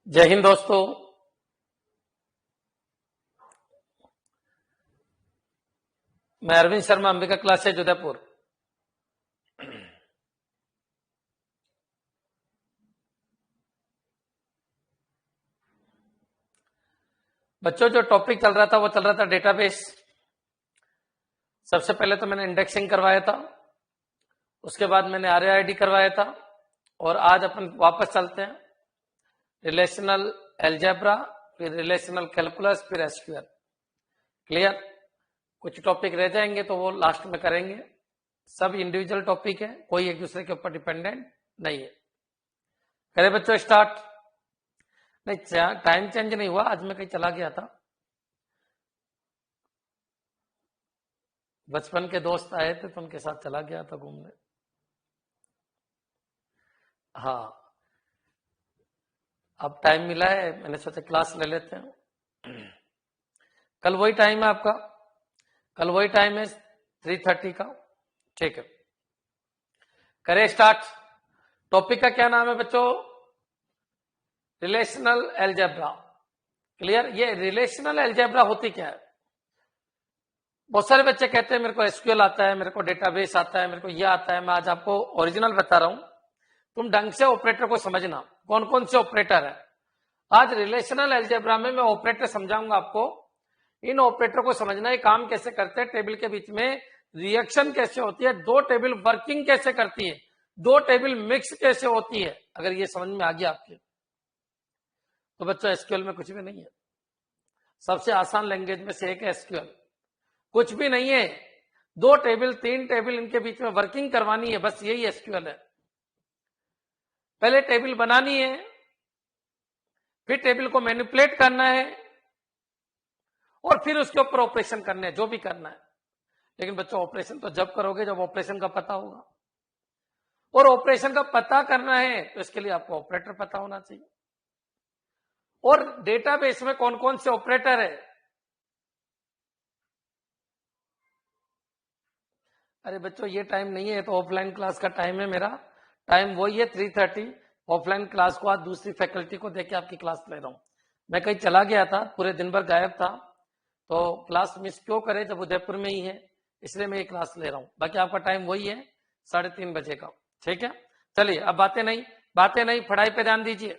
जय हिंद दोस्तों। मैं अरविंद शर्मा, अंबिका क्लासेज उदयपुर। बच्चों, जो टॉपिक चल रहा था वो चल रहा था डेटाबेस। सबसे पहले तो मैंने इंडेक्सिंग करवाया था, उसके बाद मैंने आरएआईडी करवाया था, और आज अपन वापस चलते हैं रिलेशनल एल्जेब्रा, फिर रिलेशनल कैलकुलस, फिर एसक्यूएल। क्लियर? कुछ टॉपिक रह जाएंगे तो वो लास्ट में करेंगे। सब इंडिविजुअल टॉपिक है, कोई एक दूसरे के ऊपर डिपेंडेंट नहीं है। करें बच्चों स्टार्ट? नहीं, टाइम चेंज नहीं हुआ, आज मैं कहीं चला गया था। बचपन के दोस्त आए थे तो उनके साथ चला गया था घूमने। हाँ, अब टाइम मिला है, मैंने सोचा क्लास ले लेते हैं। कल वही टाइम है आपका, कल वही टाइम है 3:30 का। ठीक है, करें स्टार्ट। टॉपिक का क्या नाम है बच्चों? Relational algebra. क्लियर? ये रिलेशनल एल्जेब्रा होती क्या है? बहुत सारे बच्चे कहते हैं मेरे को एसक्यूएल आता है, मेरे को डेटाबेस आता है, मेरे को ये आता है। मैं आज आपको ओरिजिनल बता रहा हूं, तुम ढंग से ऑपरेटर को समझना। कौन कौन से ऑपरेटर है? आज रिलेशनल एल्जेब्रा में मैं ऑपरेटर समझाऊंगा आपको। इन ऑपरेटर को समझना, ये काम कैसे करते हैं, टेबल के बीच में रिएक्शन कैसे होती है, दो टेबल वर्किंग कैसे करती है, दो टेबल मिक्स कैसे होती है। अगर ये समझ में आ गया आपके, तो बच्चों एसक्यूएल में कुछ भी नहीं है। सबसे आसान लैंग्वेज में से एक है एसक्यूएल। कुछ भी नहीं है, दो टेबल तीन टेबल इनके बीच में वर्किंग करवानी है, बस यही एसक्यूएल है। पहले टेबल बनानी है, फिर टेबल को मैनिपुलेट करना है, और फिर उसके ऊपर ऑपरेशन करने हैं, जो भी करना है। लेकिन बच्चों ऑपरेशन तो जब करोगे जब ऑपरेशन का पता होगा, और ऑपरेशन का पता करना है तो इसके लिए आपको ऑपरेटर पता होना चाहिए। और डेटाबेस में कौन कौन से ऑपरेटर है? अरे बच्चों, ये टाइम नहीं है, तो ऑफलाइन क्लास का टाइम है। मेरा टाइम वही है 3:30। ऑफलाइन क्लास को आज दूसरी फैकल्टी को देके आपकी क्लास ले रहा हूं। मैं कहीं चला गया था, पूरे दिन भर गायब था, तो क्लास मिस क्यों करे जब उदयपुर में ही है, इसलिए मैं ये क्लास ले रहा हूं। बाकी आपका टाइम वही है 3:30 बजे का। ठीक है, चलिए अब बातें नहीं, पढ़ाई पे ध्यान दीजिए।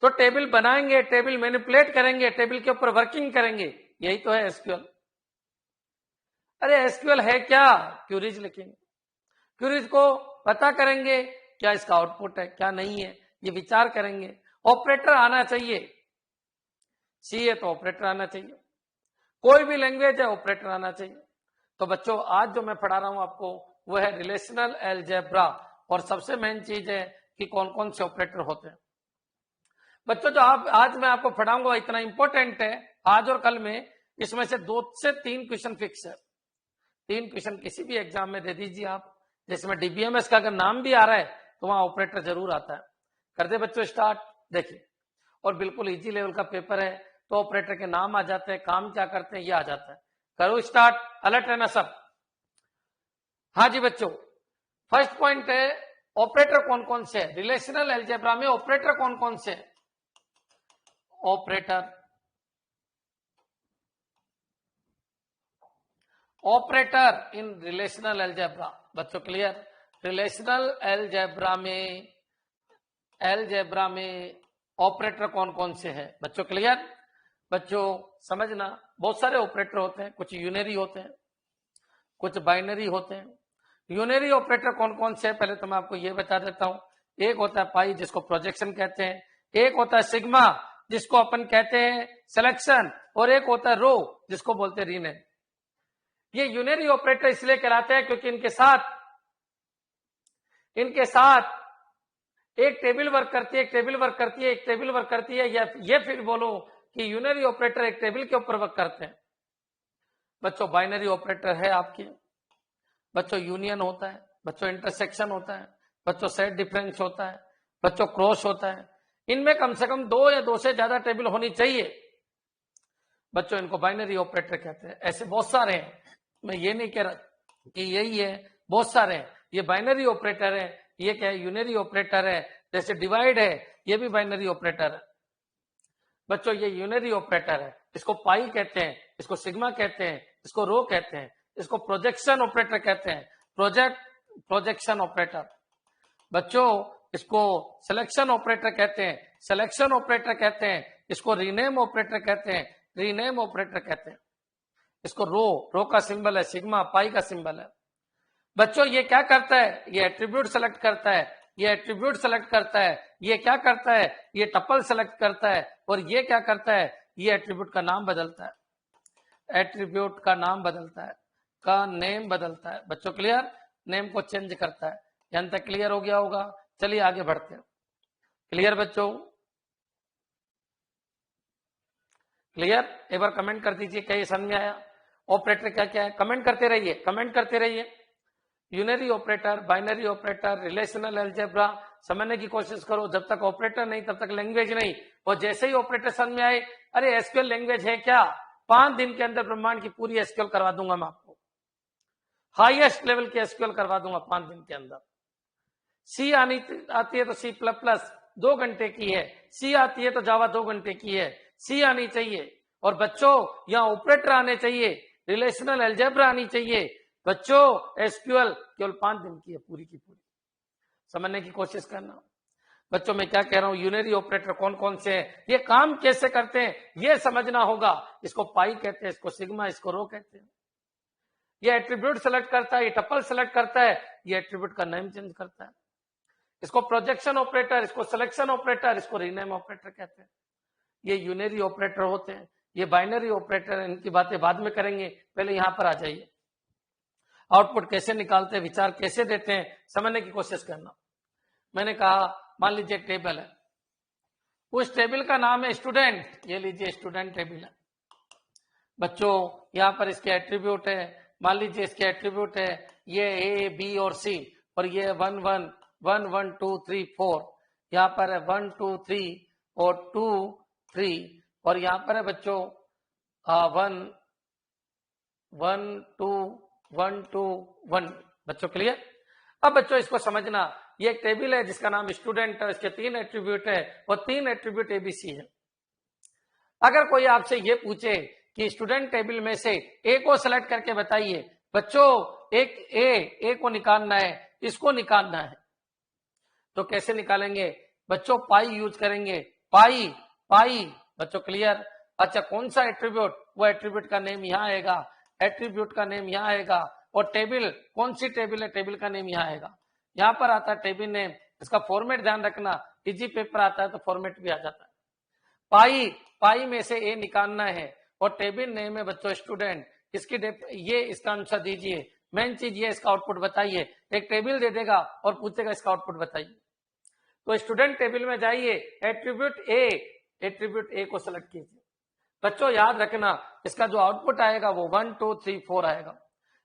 तो टेबल बनाएंगे, टेबल मैनिपुलेट करेंगे, टेबल के ऊपर वर्किंग करेंगे, यही तो है एसक्यूएल। अरे एसक्यूएल है क्या? क्यूरीज लिखेंगे, क्यूरीज को पता करेंगे क्या इसका आउटपुट है क्या नहीं है, ये विचार करेंगे। ऑपरेटर आना चाहिए, सी है तो ऑपरेटर आना चाहिए, कोई भी लैंग्वेज है ऑपरेटर आना चाहिए। तो बच्चों आज जो मैं पढ़ा रहा हूं आपको वो है रिलेशनल एल्जेब्रा, और सबसे मेन चीज है कि कौन कौन से ऑपरेटर होते हैं। बच्चों जो आज मैं आपको पढ़ाऊंगा इतना इंपॉर्टेंट है, आज और कल में इसमें से 2 से 3 क्वेश्चन फिक्स है। 3 क्वेश्चन किसी भी एग्जाम में दे दीजिए आप, जिसमें डीबीएमएस का अगर नाम भी आ रहा है तो वहां ऑपरेटर जरूर आता है। कर दे बच्चों स्टार्ट। देखिए, और बिल्कुल इजी लेवल का पेपर है, तो ऑपरेटर के नाम आ जाते हैं, काम क्या करते हैं ये आ जाता है। करो स्टार्ट, अलर्ट रहना सब। हाँ जी बच्चों, फर्स्ट पॉइंट है ऑपरेटर कौन कौन से है। रिलेशनल एल्जेब्रा में ऑपरेटर कौन कौन से है? ऑपरेटर इन रिलेशनल एल्जेब्रा। बच्चों क्लियर? रिलेशनल एल्जेब्रा में ऑपरेटर कौन कौन से हैं? बच्चों क्लियर? बच्चों समझना, बहुत सारे ऑपरेटर होते हैं, कुछ यूनरी होते हैं, कुछ बाइनरी होते हैं। यूनरी ऑपरेटर कौन कौन से हैं पहले तो मैं आपको ये बता देता हूं। एक होता है पाई, जिसको प्रोजेक्शन कहते हैं, एक होता है सिग्मा, जिसको अपन कहते हैं सिलेक्शन, और एक होता है रो, जिसको बोलते हैं रीनेम। ये यूनरी ऑपरेटर इसलिए कहलाते हैं क्योंकि इनके साथ एक टेबल वर्क करती है, एक टेबल वर्क करती है, एक टेबल वर्क करती है, या ये फिर बोलो कि यूनरी ऑपरेटर एक टेबल के ऊपर वर्क करते हैं। बच्चों बाइनरी ऑपरेटर है आपके, बच्चों यूनियन होता है, बच्चों इंटरसेक्शन होता है, बच्चों सेट डिफरेंस होता है, बच्चों क्रॉस होता है। इनमें कम से कम 2 या 2 से ज्यादा टेबल होनी चाहिए। बच्चों इनको बाइनरी ऑपरेटर कहते हैं। ऐसे बहुत सारे हैं, मैं ये नहीं कह रहा कि यही है, बहुत सारे हैं। ये बाइनरी ऑपरेटर है, ये क्या है? यूनरी ऑपरेटर है। जैसे डिवाइड है, ये भी बाइनरी ऑपरेटर है। बच्चों ये यूनरी ऑपरेटर है, इसको पाई कहते हैं, इसको सिग्मा कहते हैं, इसको रो कहते हैं, इसको प्रोजेक्शन ऑपरेटर कहते हैं, प्रोजेक्शन ऑपरेटर। बच्चों इसको सिलेक्शन ऑपरेटर कहते हैं, सिलेक्शन ऑपरेटर कहते हैं, इसको रीनेम ऑपरेटर कहते हैं, रीनेम ऑपरेटर कहते हैं। इसको रो का सिंबल है सिग्मा, पाई का सिंबल है। बच्चों ये क्या करता है, ये एट्रीब्यूट सेलेक्ट करता है, ये एट्रीब्यूट सेलेक्ट करता है, ये क्या करता है, ये टपल सेलेक्ट करता है, और ये क्या करता है, ये एट्रीब्यूट का नाम बदलता है, एट्रीब्यूट का नाम बदलता है, का नेम बदलता है। बच्चों क्लियर, नेम को चेंज करता है। यहां तक क्लियर हो गया होगा, चलिए आगे बढ़ते हैं। क्लियर बच्चों, क्लियर? एक बार कमेंट कर दीजिए क्या ये समझ में आया। ऑपरेटर क्या क्या है, कमेंट करते रहिए, कमेंट करते रहिए। Unary operator, binary operator, relational algebra समझने की कोशिश करो। जब तक ऑपरेटर नहीं तब तक लैंग्वेज नहीं, और जैसे ही ऑपरेटर समझ में आए, अरे एसक्यूएल लैंग्वेज है क्या, 5 दिन के अंदर ब्रह्मांड की पूरी एसक्यूएल करवा दूंगा मैं आपको, हाईएस्ट लेवल की एसक्यूएल करवा दूंगा 5 दिन के अंदर। सी आती है तो सी प्लस प्लस 2 घंटे की है, सी आती है तो जावा 2 घंटे की है। सी आनी चाहिए, और बच्चों यहाँ ऑपरेटर आने चाहिए, रिलेशनल अलजेब्रा आनी चाहिए। बच्चों एसक्यूएल केवल 5 दिन की है पूरी की पूरी, समझने की कोशिश करना। बच्चों मैं क्या कह रहा हूं, यूनरी ऑपरेटर कौन कौन से हैं, ये काम कैसे करते हैं, ये समझना होगा। इसको पाई कहते हैं, इसको सिग्मा, इसको रो कहते हैं। ये एट्रीब्यूट सेलेक्ट करता है, ये टपल सेलेक्ट करता है, ये एट्रीब्यूट का नेम चेंज करता है। इसको प्रोजेक्शन ऑपरेटर, इसको सिलेक्शन ऑपरेटर, इसको रीनेम ऑपरेटर कहते हैं। ये यूनरी ऑपरेटर होते हैं। ये बाइनरी ऑपरेटर, इनकी बातें बाद में करेंगे, पहले यहां पर आ जाइए। आउटपुट कैसे निकालते हैं, विचार कैसे देते हैं, समझने की कोशिश करना। मैंने कहा मान लीजिए टेबल है, उस टेबल का नाम है स्टूडेंट, ये लीजिए स्टूडेंट टेबल है। बच्चों यहां पर इसके एट्रीब्यूट है, मान लीजिए इसके एट्रीब्यूट है ये ए बी और सी, और ये 1 1 1 1 2 3 4, यहाँ पर है 1 2 3 और 2 3, और यहाँ पर है बच्चों 1 1 2 1 2 1। बच्चों क्लियर? अब बच्चों इसको समझना, ये एक टेबल है जिसका नाम स्टूडेंट है, इसके 3 एट्रीब्यूट है, और 3 एट्रीब्यूट एबीसी है। अगर कोई आपसे ये पूछे कि स्टूडेंट टेबल में से ए को सेलेक्ट करके बताइए, बच्चों एक ए को निकालना है, इसको निकालना है, तो कैसे निकालेंगे बच्चों? पाई यूज करेंगे, पाई पाई। बच्चों क्लियर? अच्छा कौन सा एट्रीब्यूट, वो एट्रीब्यूट का नेम यहाँ आएगा, एट्रीब्यूट का नेम यहाँ आएगा, और टेबल कौन सी टेबल है, टेबल का नेम यहाँ आएगा। यहाँ पर आता है टेबल नेम, इसका फॉर्मेट ध्यान रखना, इजी पेपर आता है तो फॉर्मेट भी आ जाता है। पाई में से ए निकालना है, और टेबल नेम है बच्चों स्टूडेंट, इसकी ये इसका आंसर दीजिए। मेन चीज ये इसका आउटपुट बताइए, एक टेबल दे देगा और पूछेगा इसका आउटपुट बताइए। तो स्टूडेंट टेबल में जाइए, एट्रीब्यूट ए को सेलेक्ट कीजिए। बच्चों याद रखना इसका जो आउटपुट आएगा वो 1 2 3 4 आएगा।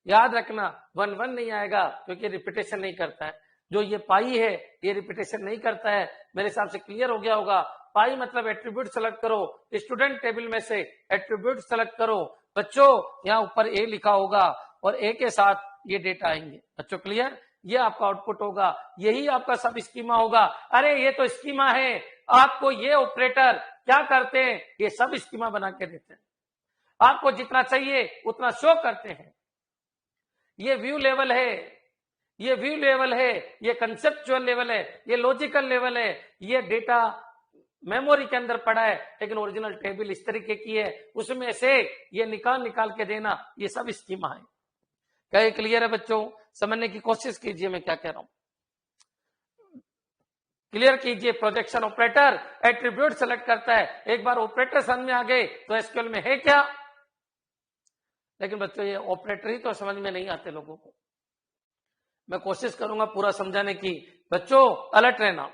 याद रखना 1 1 नहीं आएगा क्योंकि रिपीटेशन नहीं करता है। जो ये पाई है ये रिपीटेशन नहीं करता है। मेरे हिसाब से क्लियर हो गया होगा। पाई मतलब एट्रीब्यूट सेलेक्ट करो, स्टूडेंट टेबल में से एट्रीब्यूट सेलेक्ट करो। बच्चों यहाँ ऊपर ए लिखा होगा और ए के साथ ये डेटा आएंगे। बच्चों क्लियर? ये आपका आउटपुट होगा, यही आपका सब स्कीमा होगा। अरे ये तो स्कीमा है, आपको ये ऑपरेटर क्या करते हैं, ये सब स्कीमा बना के देते हैं। आपको जितना चाहिए उतना शो करते हैं। ये व्यू लेवल है, ये व्यू लेवल है, ये कंसेप्चुअल लेवल है, ये लॉजिकल लेवल है। ये डेटा मेमोरी के अंदर पड़ा है, लेकिन ओरिजिनल टेबल इस तरीके की है, उसमें से ये निकाल के देना, ये सब स्कीमा है। क्या ये क्लियर है बच्चों? समझने की कोशिश कीजिए मैं क्या कह रहा हूं, क्लियर कीजिए। प्रोजेक्शन ऑपरेटर एट्रीब्यूट सेलेक्ट करता है। एक बार ऑपरेटर समझ में आ गए तो एसक्यूएल में है क्या। लेकिन बच्चों ये ऑपरेटर ही तो समझ में नहीं आते लोगों को। मैं कोशिश करूंगा पूरा समझाने की। बच्चों अलर्ट रहना।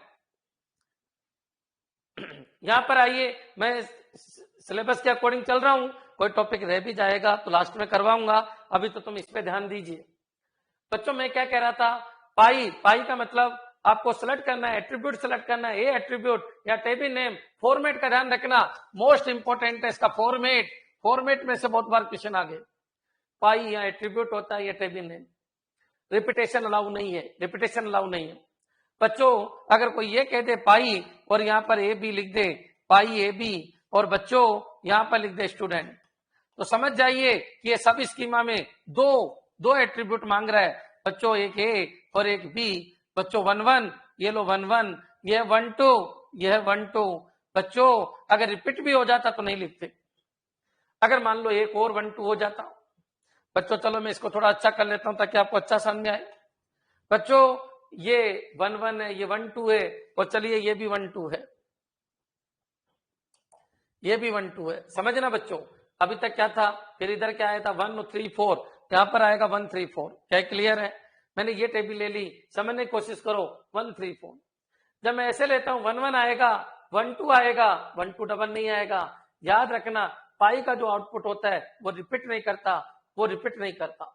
यहां पर आइए, मैं सिलेबस के अकॉर्डिंग चल रहा हूं, कोई टॉपिक रह भी जाएगा तो लास्ट में करवाऊंगा, अभी तो तुम इस पे ध्यान दीजिए। बच्चों मैं क्या कह रहा था, पाई का मतलब आपको सेलेक्ट करना है, एट्रीब्यूट सेलेक्ट करना है, ए एट्रीब्यूट या टेबल नेम। फॉर्मेट का ध्यान रखना, मोस्ट इंपोर्टेंट है इसका फॉर्मेट। फॉर्मेट में से बहुत बार क्वेश्चन आ गए। पाई या एट्रीब्यूट होता है या टेबल नेम। रिपीटेशन अलाउ नहीं है, रिपीटेशन अलाउ नहीं है। बच्चों अगर कोई ये कह दे पाई और यहाँ पर ए बी लिख दे, पाई ए बी, और बच्चों यहाँ पर लिख दे स्टूडेंट, तो समझ जाइए कि ये सब स्कीमा में दो एट्रीब्यूट मांग रहा है बच्चों, एक ए और एक बी। बच्चों 1 1, ये लो 1 1, यह 1 2, यह 1 2। बच्चों अगर रिपीट भी हो जाता तो नहीं लिखते, अगर मान लो एक और 1 2 हो जाता। बच्चों चलो मैं इसको थोड़ा अच्छा कर लेता हूं ताकि आपको अच्छा समझ में आए। बच्चों ये 1 1 है, ये 1 2 है, और चलिए ये भी 1 2 है, ये भी 1 2 है। समझना बच्चों, अभी तक क्या था, फिर इधर क्या आया था 1 3 4, यहां पर आएगा 1 3 4। क्या क्लियर है? मैंने ये टेबल ले ली, समझने की कोशिश करो 1 3 4। जब मैं ऐसे लेता हूं 1 1 आएगा, 1 2 आएगा, 1 2 डबल नहीं आएगा। याद रखना पाई का जो आउटपुट होता है वो रिपीट नहीं करता, वो रिपीट नहीं करता।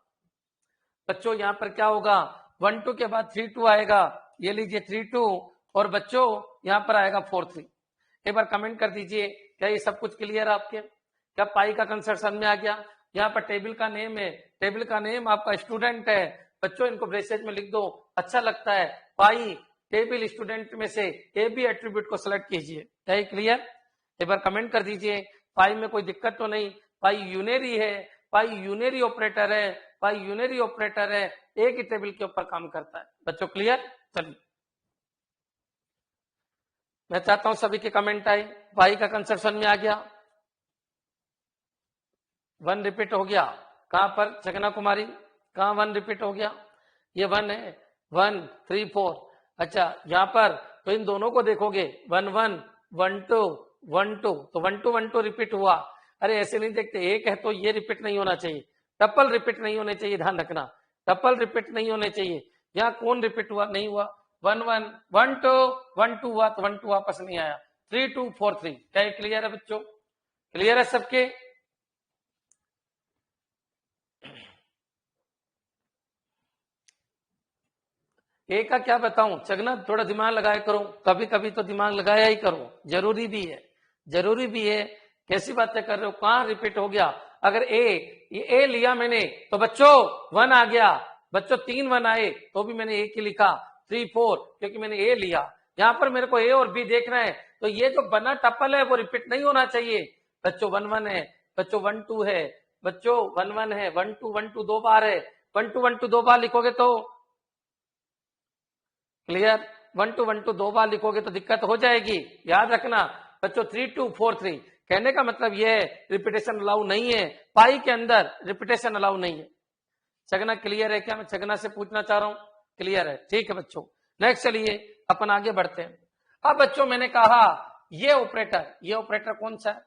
बच्चों यहां पर क्या होगा, 1 2 के बाद 3 2 आएगा, ये लीजिए 3 2, और बच्चों यहां पर आएगा 4 3। एक बार कमेंट कर दीजिए क्या ये सब कुछ क्लियर है आपके? क्या पाई का कंसेप्ट समझ में आ गया? यहाँ पर टेबल का नेम है, टेबल का नेम आपका स्टूडेंट है। बच्चों इनको ब्रेसेज में लिख दो, अच्छा लगता है। पाई टेबल स्टूडेंट में से ए बी एट्रीब्यूट को सिलेक्ट कीजिए। क्या ये क्लियर? एक बार कमेंट कर दीजिए। पाई में कोई दिक्कत तो नहीं? पाई यूनरी है, पाई यूनरी ऑपरेटर है, पाई यूनरी ऑपरेटर है, एक ही टेबल के ऊपर काम करता है। बच्चों क्लियर? चलिए मैं चाहता हूं सभी के कमेंट आए। पाई का कंसेप्ट समझ में आ गया? 1 रिपीट हो गया, कहां पर जगना कुमारी, कहां 1 रिपीट हो गया? ये 1 है, 1 3 4। अच्छा यहां पर तो इन दोनों को देखोगे 1 1 1 2 1 2, तो 1 2 1 2 रिपीट हुआ। अरे ऐसे नहीं देखते, एक है तो ये रिपीट नहीं होना चाहिए, टप्पल रिपीट नहीं होने चाहिए, ध्यान रखना टप्पल रिपीट नहीं होने चाहिए। यहाँ कौन रिपीट हुआ? नहीं हुआ। 1 1 1 2 1 2 हुआ तो 1 2 वापस नहीं आया। 3 2 4 3। क्या ये क्लियर है बच्चों? क्लियर है सबके? एक का क्या बताऊं, चगना थोड़ा दिमाग लगाया करो, कभी कभी तो दिमाग लगाया ही करो, जरूरी भी है, जरूरी भी है। कैसी बातें कर रहे हो, कहां रिपीट हो गया? अगर ये ए लिया मैंने तो बच्चों 1 आ गया, बच्चों 3 1 आए तो भी मैंने एक ही लिखा, 3 4, क्योंकि मैंने ए लिया। यहां पर मेरे को ए और बी देखना है, तो ये जो बना टप्पल है वो रिपीट नहीं होना चाहिए। बच्चों 1 1 है, बच्चों 1 2 है, बच्चों 1 1 है, 1 2 1 2 दो बार है, 1 2 1 2 दो बार लिखोगे तो क्लियर? 1 2 1 2 दो बार लिखोगे तो दिक्कत हो जाएगी। याद रखना बच्चों 3 2 4 3, कहने का मतलब यह है रिपीटेशन अलाउ नहीं है, पाई के अंदर रिपीटेशन अलाउ नहीं है। चगना क्लियर है क्या? मैं चगना से पूछना चाह रहा हूं, क्लियर है? ठीक है बच्चों, नेक्स्ट चलिए अपन आगे बढ़ते हैं। अब बच्चों मैंने कहा ये ऑपरेटर कौन सा है?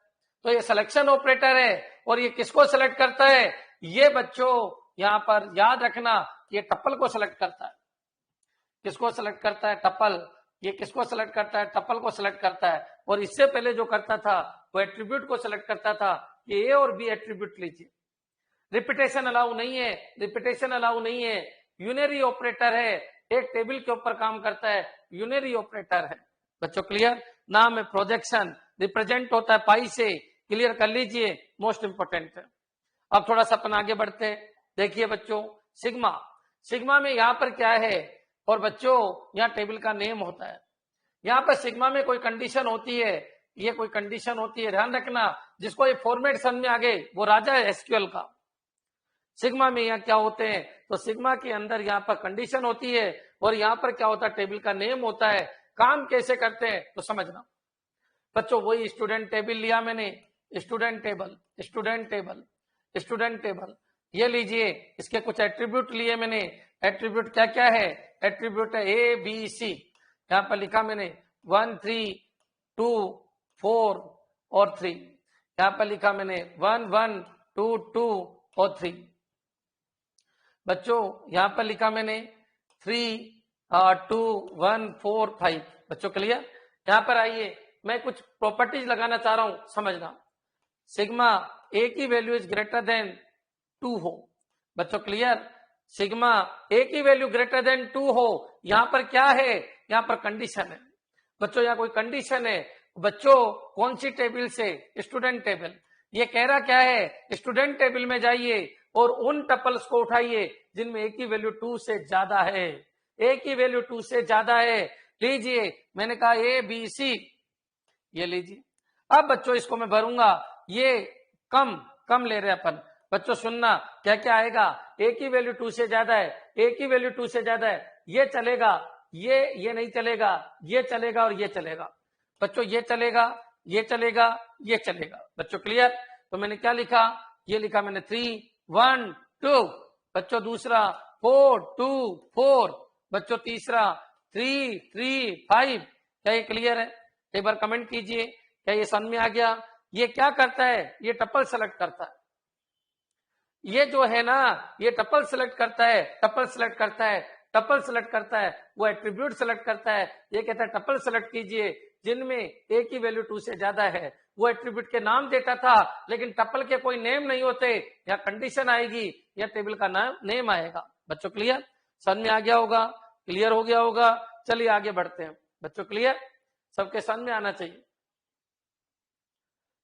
तो ये सिलेक्शन ऑपरेटर है, और ये किसको सिलेक्ट करता है? ये बच्चों यहां पर याद रखना ये टप्पल को सिलेक्ट करता है। किसको सिलेक्ट करता है? टप्पल। ये किसको सिलेक्ट करता है? टप्पल को सिलेक्ट करता है। और इससे पहले जो करता था वो एट्रीब्यूट को सिलेक्ट करता था कि ए और बी एट्रीब्यूट लीजिए। रिपीटेशन अलाउ नहीं है, रिपीटेशन अलाउ नहीं है, यूनरी ऑपरेटर है, एक टेबल के ऊपर काम करता है, यूनरी ऑपरेटर है। बच्चों क्लियर? नाम है प्रोजेक्शन, रिप्रेजेंट होता है पाई से, क्लियर कर लीजिए, मोस्ट इंपोर्टेंट है। अब थोड़ा सा अपन आगे बढ़ते हैं। देखिए बच्चों सिग्मा, सिग्मा में यहां पर क्या है? और बच्चों यहाँ टेबल का नेम होता है। यहाँ पर सिग्मा में कोई कंडीशन होती है, ये कोई कंडीशन होती है, ध्यान रखना। जिसको ये फॉर्मेट समझ में आ गए वो राजा है एसक्यूएल का। सिग्मा में यहाँ क्या होते हैं? तो सिग्मा के अंदर यहाँ पर कंडीशन होती है, और यहाँ पर क्या होता है? टेबल का नेम होता है। काम कैसे करते हैं तो समझना बच्चों। वही स्टूडेंट टेबल लिया मैंने, student table, student table, student table, ये लीजिए। इसके कुछ एट्रीब्यूट लिए मैंने। एट्रीब्यूट क्या क्या है? एट्रीब्यूट है ए बी सी, यहां पर लिखा मैंने 1 3 2 4 और 3, यहां पर लिखा मैंने 1 1 2 2 और 3। बच्चों यहां पर लिखा मैंने 3 2 1 4 5। बच्चों क्लियर? यहां पर आइए, मैं कुछ प्रॉपर्टीज लगाना चाह रहा हूं, समझना। सिग्मा ए की वैल्यू इज ग्रेटर देन 2 हो। बच्चों क्लियर? सिग्मा ए की वैल्यू ग्रेटर देन 2 हो। यहां पर क्या है? यहां पर कंडीशन है। बच्चों यहाँ कोई कंडीशन है। बच्चों कौन सी टेबल से? Student table. ये कह रहा क्या है? स्टूडेंट टेबल में जाइए और उन टपल्स को उठाइए जिनमें ए की वैल्यू 2 से ज्यादा है। ए की वैल्यू 2 से ज्यादा है, लीजिए मैंने कहा ए बी सी, ये लीजिए। अब बच्चों इसको मैं भरूंगा, ये कम कम ले रहे अपन बच्चों, सुनना क्या क्या आएगा। ए की वैल्यू 2 से ज्यादा है, ए की वैल्यू 2 से ज्यादा है, ये चलेगा, ये नहीं चलेगा, ये चलेगा और ये चलेगा बच्चों, ये चलेगा, ये चलेगा, ये चलेगा बच्चों, क्लियर। तो मैंने क्या लिखा, ये लिखा मैंने 3 1 2 बच्चों, दूसरा 4 2 4 बच्चों, तीसरा 3 3 5। क्या ये क्लियर है? एक बार कमेंट कीजिए, क्या ये समझ में आ गया? ये क्या करता है, ये टपल सेलेक्ट करता है, ये जो है ना, ये टपल सेलेक्ट करता है, टपल सेलेक्ट करता है, टपल सेलेक्ट करता है, वो एट्रीब्यूट सेलेक्ट करता है। ये कहता है टपल सेलेक्ट कीजिए जिनमें ए की वैल्यू 2 से ज्यादा है। वो एट्रीब्यूट के नाम देता था, लेकिन टपल के कोई नेम नहीं होते, या कंडीशन आएगी या टेबल का नाम नेम आएगा बच्चों, क्लियर। समझ में आ गया होगा, क्लियर हो गया होगा। चलिए आगे बढ़ते हैं बच्चों, क्लियर, सबके समझ में आना चाहिए,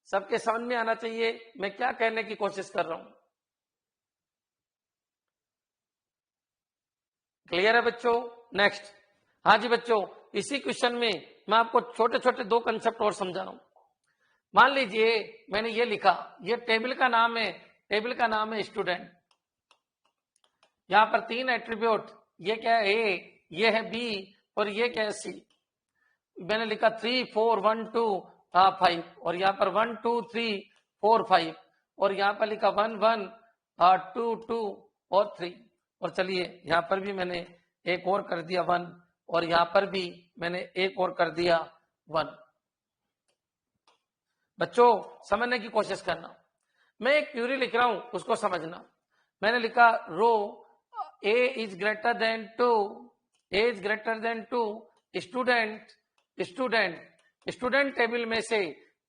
सबके समझ में आना चाहिए मैं क्या कहने की कोशिश कर रहा हूं। क्लियर है बच्चों? नेक्स्ट, हाँ जी बच्चों, इसी क्वेश्चन में मैं आपको छोटे छोटे 2 कंसेप्ट और समझा रहा हूं। मान लीजिए मैंने ये लिखा, ये टेबल का नाम है, टेबल का नाम है स्टूडेंट। यहां पर 3 एट्रीब्यूट, ये क्या है ए, ये है बी और ये क्या है सी। मैंने लिखा 3 4 1 2 5 और यहाँ पर 1 2 3 4 5 और यहाँ पर लिखा 1 1 2 2 और 3। और चलिए यहाँ पर भी मैंने एक और कर दिया 1 और यहाँ पर भी मैंने एक और कर दिया 1। बच्चों समझने की कोशिश करना, मैं एक क्यूरी लिख रहा हूं उसको समझना। मैंने लिखा row A is greater than 2, A is greater than 2, student student student table में से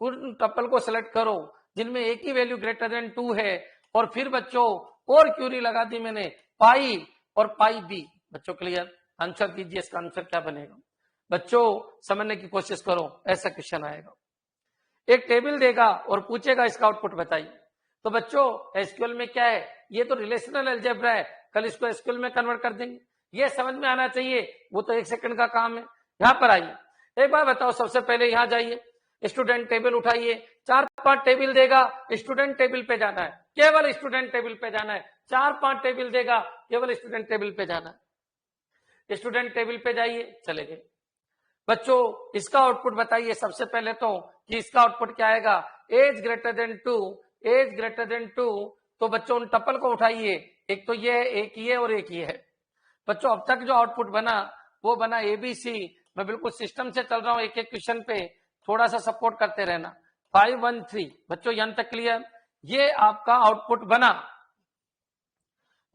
उन टपल को सिलेक्ट करो जिनमें ए की वैल्यू ग्रेटर देन 2 है। और फिर बच्चों और क्यूरी लगा दी मैंने, पाई और पाई बी। बच्चों क्लियर? आंसर कीजिए, इसका आंसर क्या बनेगा बच्चों, समझने की कोशिश करो। ऐसा क्वेश्चन आएगा, एक टेबल देगा और पूछेगा इसका आउटपुट बताइए। तो बच्चों एसक्यूएल में क्या है, ये तो रिलेशनल अलजेब्रा है, कल इसको एसक्यूएल में कन्वर्ट कर देंगे, ये समझ में आना चाहिए, वो तो 1 सेकंड का काम है। यहां पर आइए, एक बार बताओ, सबसे पहले यहां जाइए, स्टूडेंट टेबल उठाइए, 4-5 टेबल देगा, स्टूडेंट टेबल पे जाना है, केवल स्टूडेंट टेबल पे जाना है। 4-5 टेबल देगा, केवल स्टूडेंट टेबल पे जाना है। स्टूडेंट टेबल पे जाइए, चले गए बच्चों। इसका आउटपुट बताइए सबसे पहले तो कि इसका आउटपुट क्या आएगा, age greater than 2, age greater than 2। तो बच्चों उन टपल को उठाइए, एक तो ये है, एक ये और एक ये है बच्चों। अब तक जो आउटपुट बना वो बना एबीसी। मैं बिल्कुल सिस्टम से चल रहा हूं, एक एक क्वेश्चन पे थोड़ा सा सपोर्ट करते रहना। 5 1 3 बच्चों, यहां तक क्लियर? ये आपका आउटपुट बना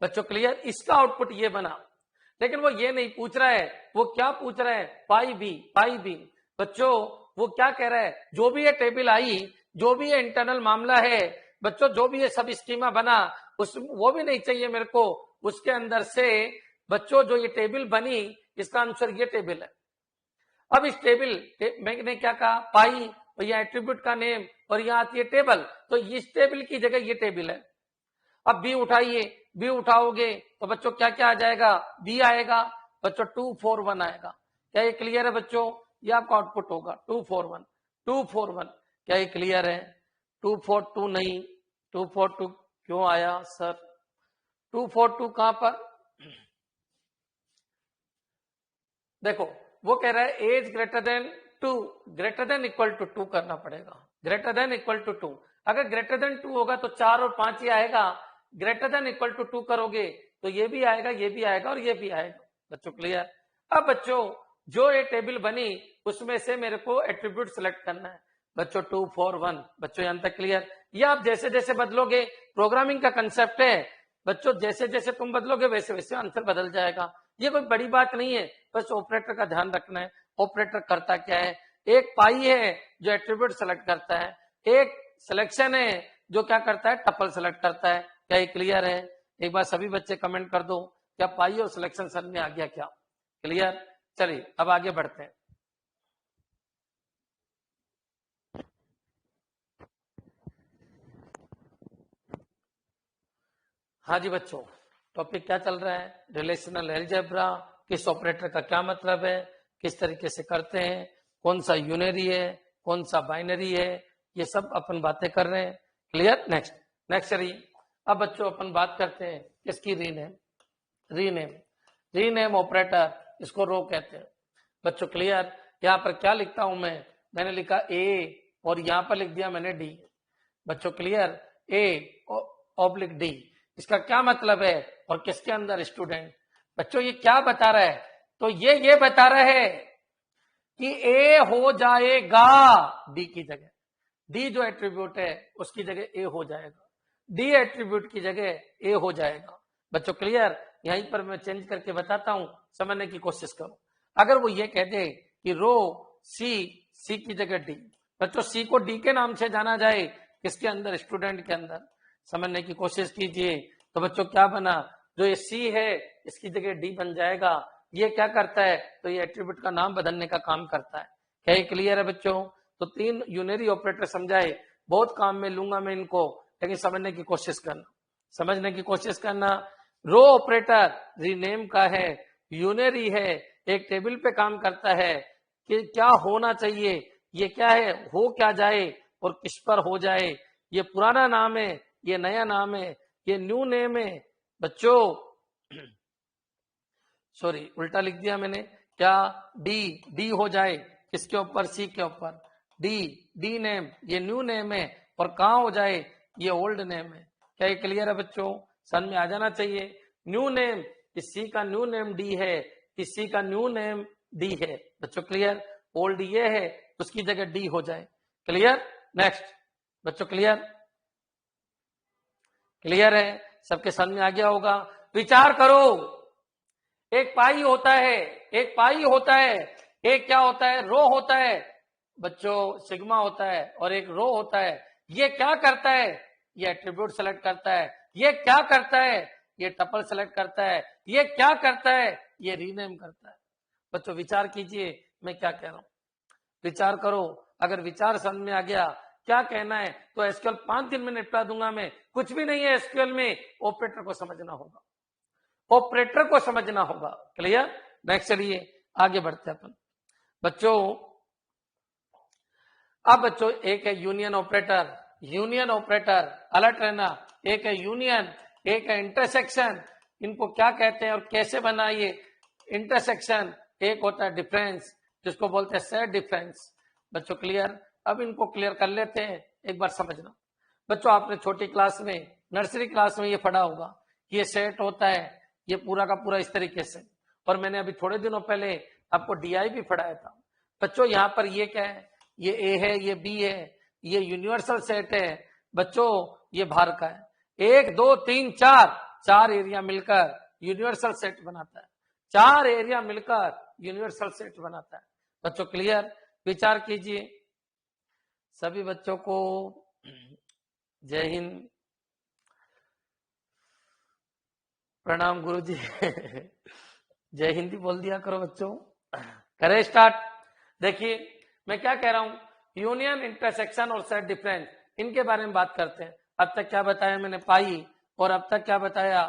बच्चों, क्लियर। इसका आउटपुट ये बना, लेकिन वो ये नहीं पूछ रहा है, वो क्या पूछ रहा है, पाई बी, पाई बी। बच्चों वो क्या कह रहा है, जो भी ये टेबल आई, जो भी ये इंटरनल मामला है बच्चों, जो भी ये सब स्कीमा बना, उस वो भी नहीं चाहिए मेरे को, उसके अंदर से बच्चों जो ये टेबल बनी, इसका आंसर ये टेबल है। अब इस टेबल मैंने क्या कहा, पाई और यह एट्रीब्यूट का नेम और यहां आती है टेबल, तो इस टेबल की जगह ये टेबल है। अब बी उठाइए, बी उठाओगे तो बच्चों क्या क्या आ जाएगा, बी आएगा बच्चों, 2 4 1 आएगा। क्या ये क्लियर है बच्चों? ये आपका आउटपुट होगा 2 4 1, 2 4 1। क्या ये क्लियर है? 2 4 2 नहीं, 2 4 2 क्यों आया सर? 2 4 2 कहां पर? देखो वो कह रहा है age greater than 2, greater than equal to 2 करना पड़ेगा, ग्रेटर देन इक्वल टू 2। अगर ग्रेटर देन 2 होगा तो 4 और 5 ही आएगा, ग्रेटर देन इक्वल टू 2 करोगे तो ये भी आएगा, ये भी आएगा और ये भी आएगा बच्चों, क्लियर। अब बच्चों जो ये टेबल बनी उसमें से मेरे को एट्रीब्यूट सेलेक्ट करना है बच्चों, 2 4 1 बच्चों, यहां तक क्लियर। ये आप जैसे जैसे बदलोगे, प्रोग्रामिंग का कंसेप्ट है बच्चों, जैसे जैसे तुम बदलोगे वैसे वैसे आंसर बदल जाएगा। ये कोई बड़ी बात नहीं है, बस ऑपरेटर का ध्यान रखना है। ऑपरेटर करता क्या है, एक पाई है जो एट्रीब्यूट सेलेक्ट करता है, एक सिलेक्शन है जो क्या करता है, टपल सेलेक्ट करता है। क्या ये क्लियर है? एक बार सभी बच्चे कमेंट कर दो, क्या पाई और सिलेक्शन समझ में आ गया क्या? क्लियर? चलिए अब आगे बढ़ते हैं। हाँ जी बच्चों, टॉपिक क्या चल रहा है, रिलेशनल अलजेब्रा किस ऑपरेटर का क्या मतलब है, किस तरीके से करते हैं, कौन सा यूनरी है, कौन सा बाइनरी है, ये सब अपन बातें कर रहे हैं। क्लियर? नेक्स्ट नेक्स्ट अब बच्चों अपन बात करते हैं किसकी, रीनेम। रीनेम रीनेम ऑपरेटर, इसको रो कहते हैं। बच्चों क्लियर? यहाँ पर क्या लिखता हूं मैंने लिखा ए और यहाँ पर लिख दिया मैंने डी। बच्चों क्लियर? ए ऑब्लिक डी, इसका क्या मतलब है और किसके अंदर स्टूडेंट। बच्चों ये क्या बता रहा है, तो ये बता रहा है कि ए हो जाएगा डी की जगह, डी जो एट्रीब्यूट है उसकी जगह ए हो जाएगा, डी एट्रीब्यूट की जगह ए हो जाएगा। बच्चों क्लियर? यहीं पर मैं चेंज करके बताता हूं, समझने की कोशिश करो। अगर वो ये कह दे कि रो सी की जगह डी, बच्चों सी को डी के नाम से जाना जाए, किसके अंदर, स्टूडेंट के अंदर, समझने की कोशिश कीजिए। तो बच्चों क्या बना, जो ये सी है इसकी जगह डी बन जाएगा। ये क्या करता है, तो ये एट्रीब्यूट का नाम बदलने का काम करता है। क्या ये क्लियर है बच्चों? तो 3 यूनरी ऑपरेटर समझाए, बहुत काम में लूंगा मैं इनको, लेकिन समझने की कोशिश करना। रो ऑपरेटर रीनेम का है, यूनरी है, एक टेबल पे काम करता है कि क्या होना चाहिए, ये क्या है, हो क्या जाए और किस पर हो जाए, ये पुराना नाम है, ये नया नाम है, ये न्यू नेम है। बच्चों सॉरी उल्टा लिख दिया मैंने, क्या डी हो जाए किसके ऊपर, सी के ऊपर, डी नेम ये न्यू नेम है, और कहां हो जाए, ये ओल्ड नेम है। क्या ये क्लियर है बच्चों? समझ में आ जाना चाहिए। न्यू नेम, इस सी का न्यू नेम डी है, इस सी का न्यू नेम डी है। बच्चों क्लियर? ओल्ड ये है, उसकी जगह डी हो जाए। क्लियर? नेक्स्ट बच्चों क्लियर है? सबके समझ में आ गया होगा। विचार करो, एक पाई होता है, एक क्या होता है, रो होता है बच्चों, सिग्मा होता है, और एक रो होता है। ये क्या करता है, ये एट्रीब्यूट सेलेक्ट करता है। ये क्या करता है, ये टपल सेलेक्ट करता है। ये क्या करता है, ये रीनेम करता है। बच्चों विचार कीजिए मैं क्या कह रहा हूं, विचार करो। अगर विचार समझ में आ गया क्या कहना है, तो एसक्यूएल 5 दिन में निपटा दूंगा मैं। कुछ भी नहीं है एसक्यूएल में, ऑपरेटर को समझना होगा, ऑपरेटर को समझना होगा। क्लियर? नेक्स्ट चलिए आगे बढ़ते हैं अपन। बच्चों अब बच्चों एक है यूनियन ऑपरेटर, अलर्ट रहना। एक है यूनियन, एक है इंटरसेक्शन। इनको क्या कहते हैं और कैसे बनाइए? इंटरसेक्शन, एक होता है डिफरेंस, जिसको बोलते हैं सेट डिफरेंस। बच्चों क्लियर? अब इनको क्लियर कर लेते हैं, एक बार समझना। बच्चों आपने छोटी क्लास में, नर्सरी क्लास में ये पढ़ा होगा कि ये सेट होता है, ये पूरा का पूरा इस तरीके से। और मैंने अभी थोड़े दिनों पहले आपको डीआई भी पढ़ाया था। बच्चों यहाँ पर ये क्या है, ये ए है, ये बी है, ये यूनिवर्सल सेट है। बच्चों ये बाहर का है, 1 2 3 4 एरिया मिलकर यूनिवर्सल सेट बनाता है। 4 एरिया मिलकर यूनिवर्सल सेट बनाता है। बच्चों क्लियर? विचार कीजिए सभी बच्चों को। जय हिंद, प्रणाम गुरुजी। जय हिंदी बोल दिया करो बच्चों। करें स्टार्ट। देखिए मैं क्या कह रहा हूं, यूनियन, इंटरसेक्शन और सेट डिफरेंस, इनके बारे में बात करते हैं। अब तक क्या बताया मैंने, पाई, और अब तक क्या बताया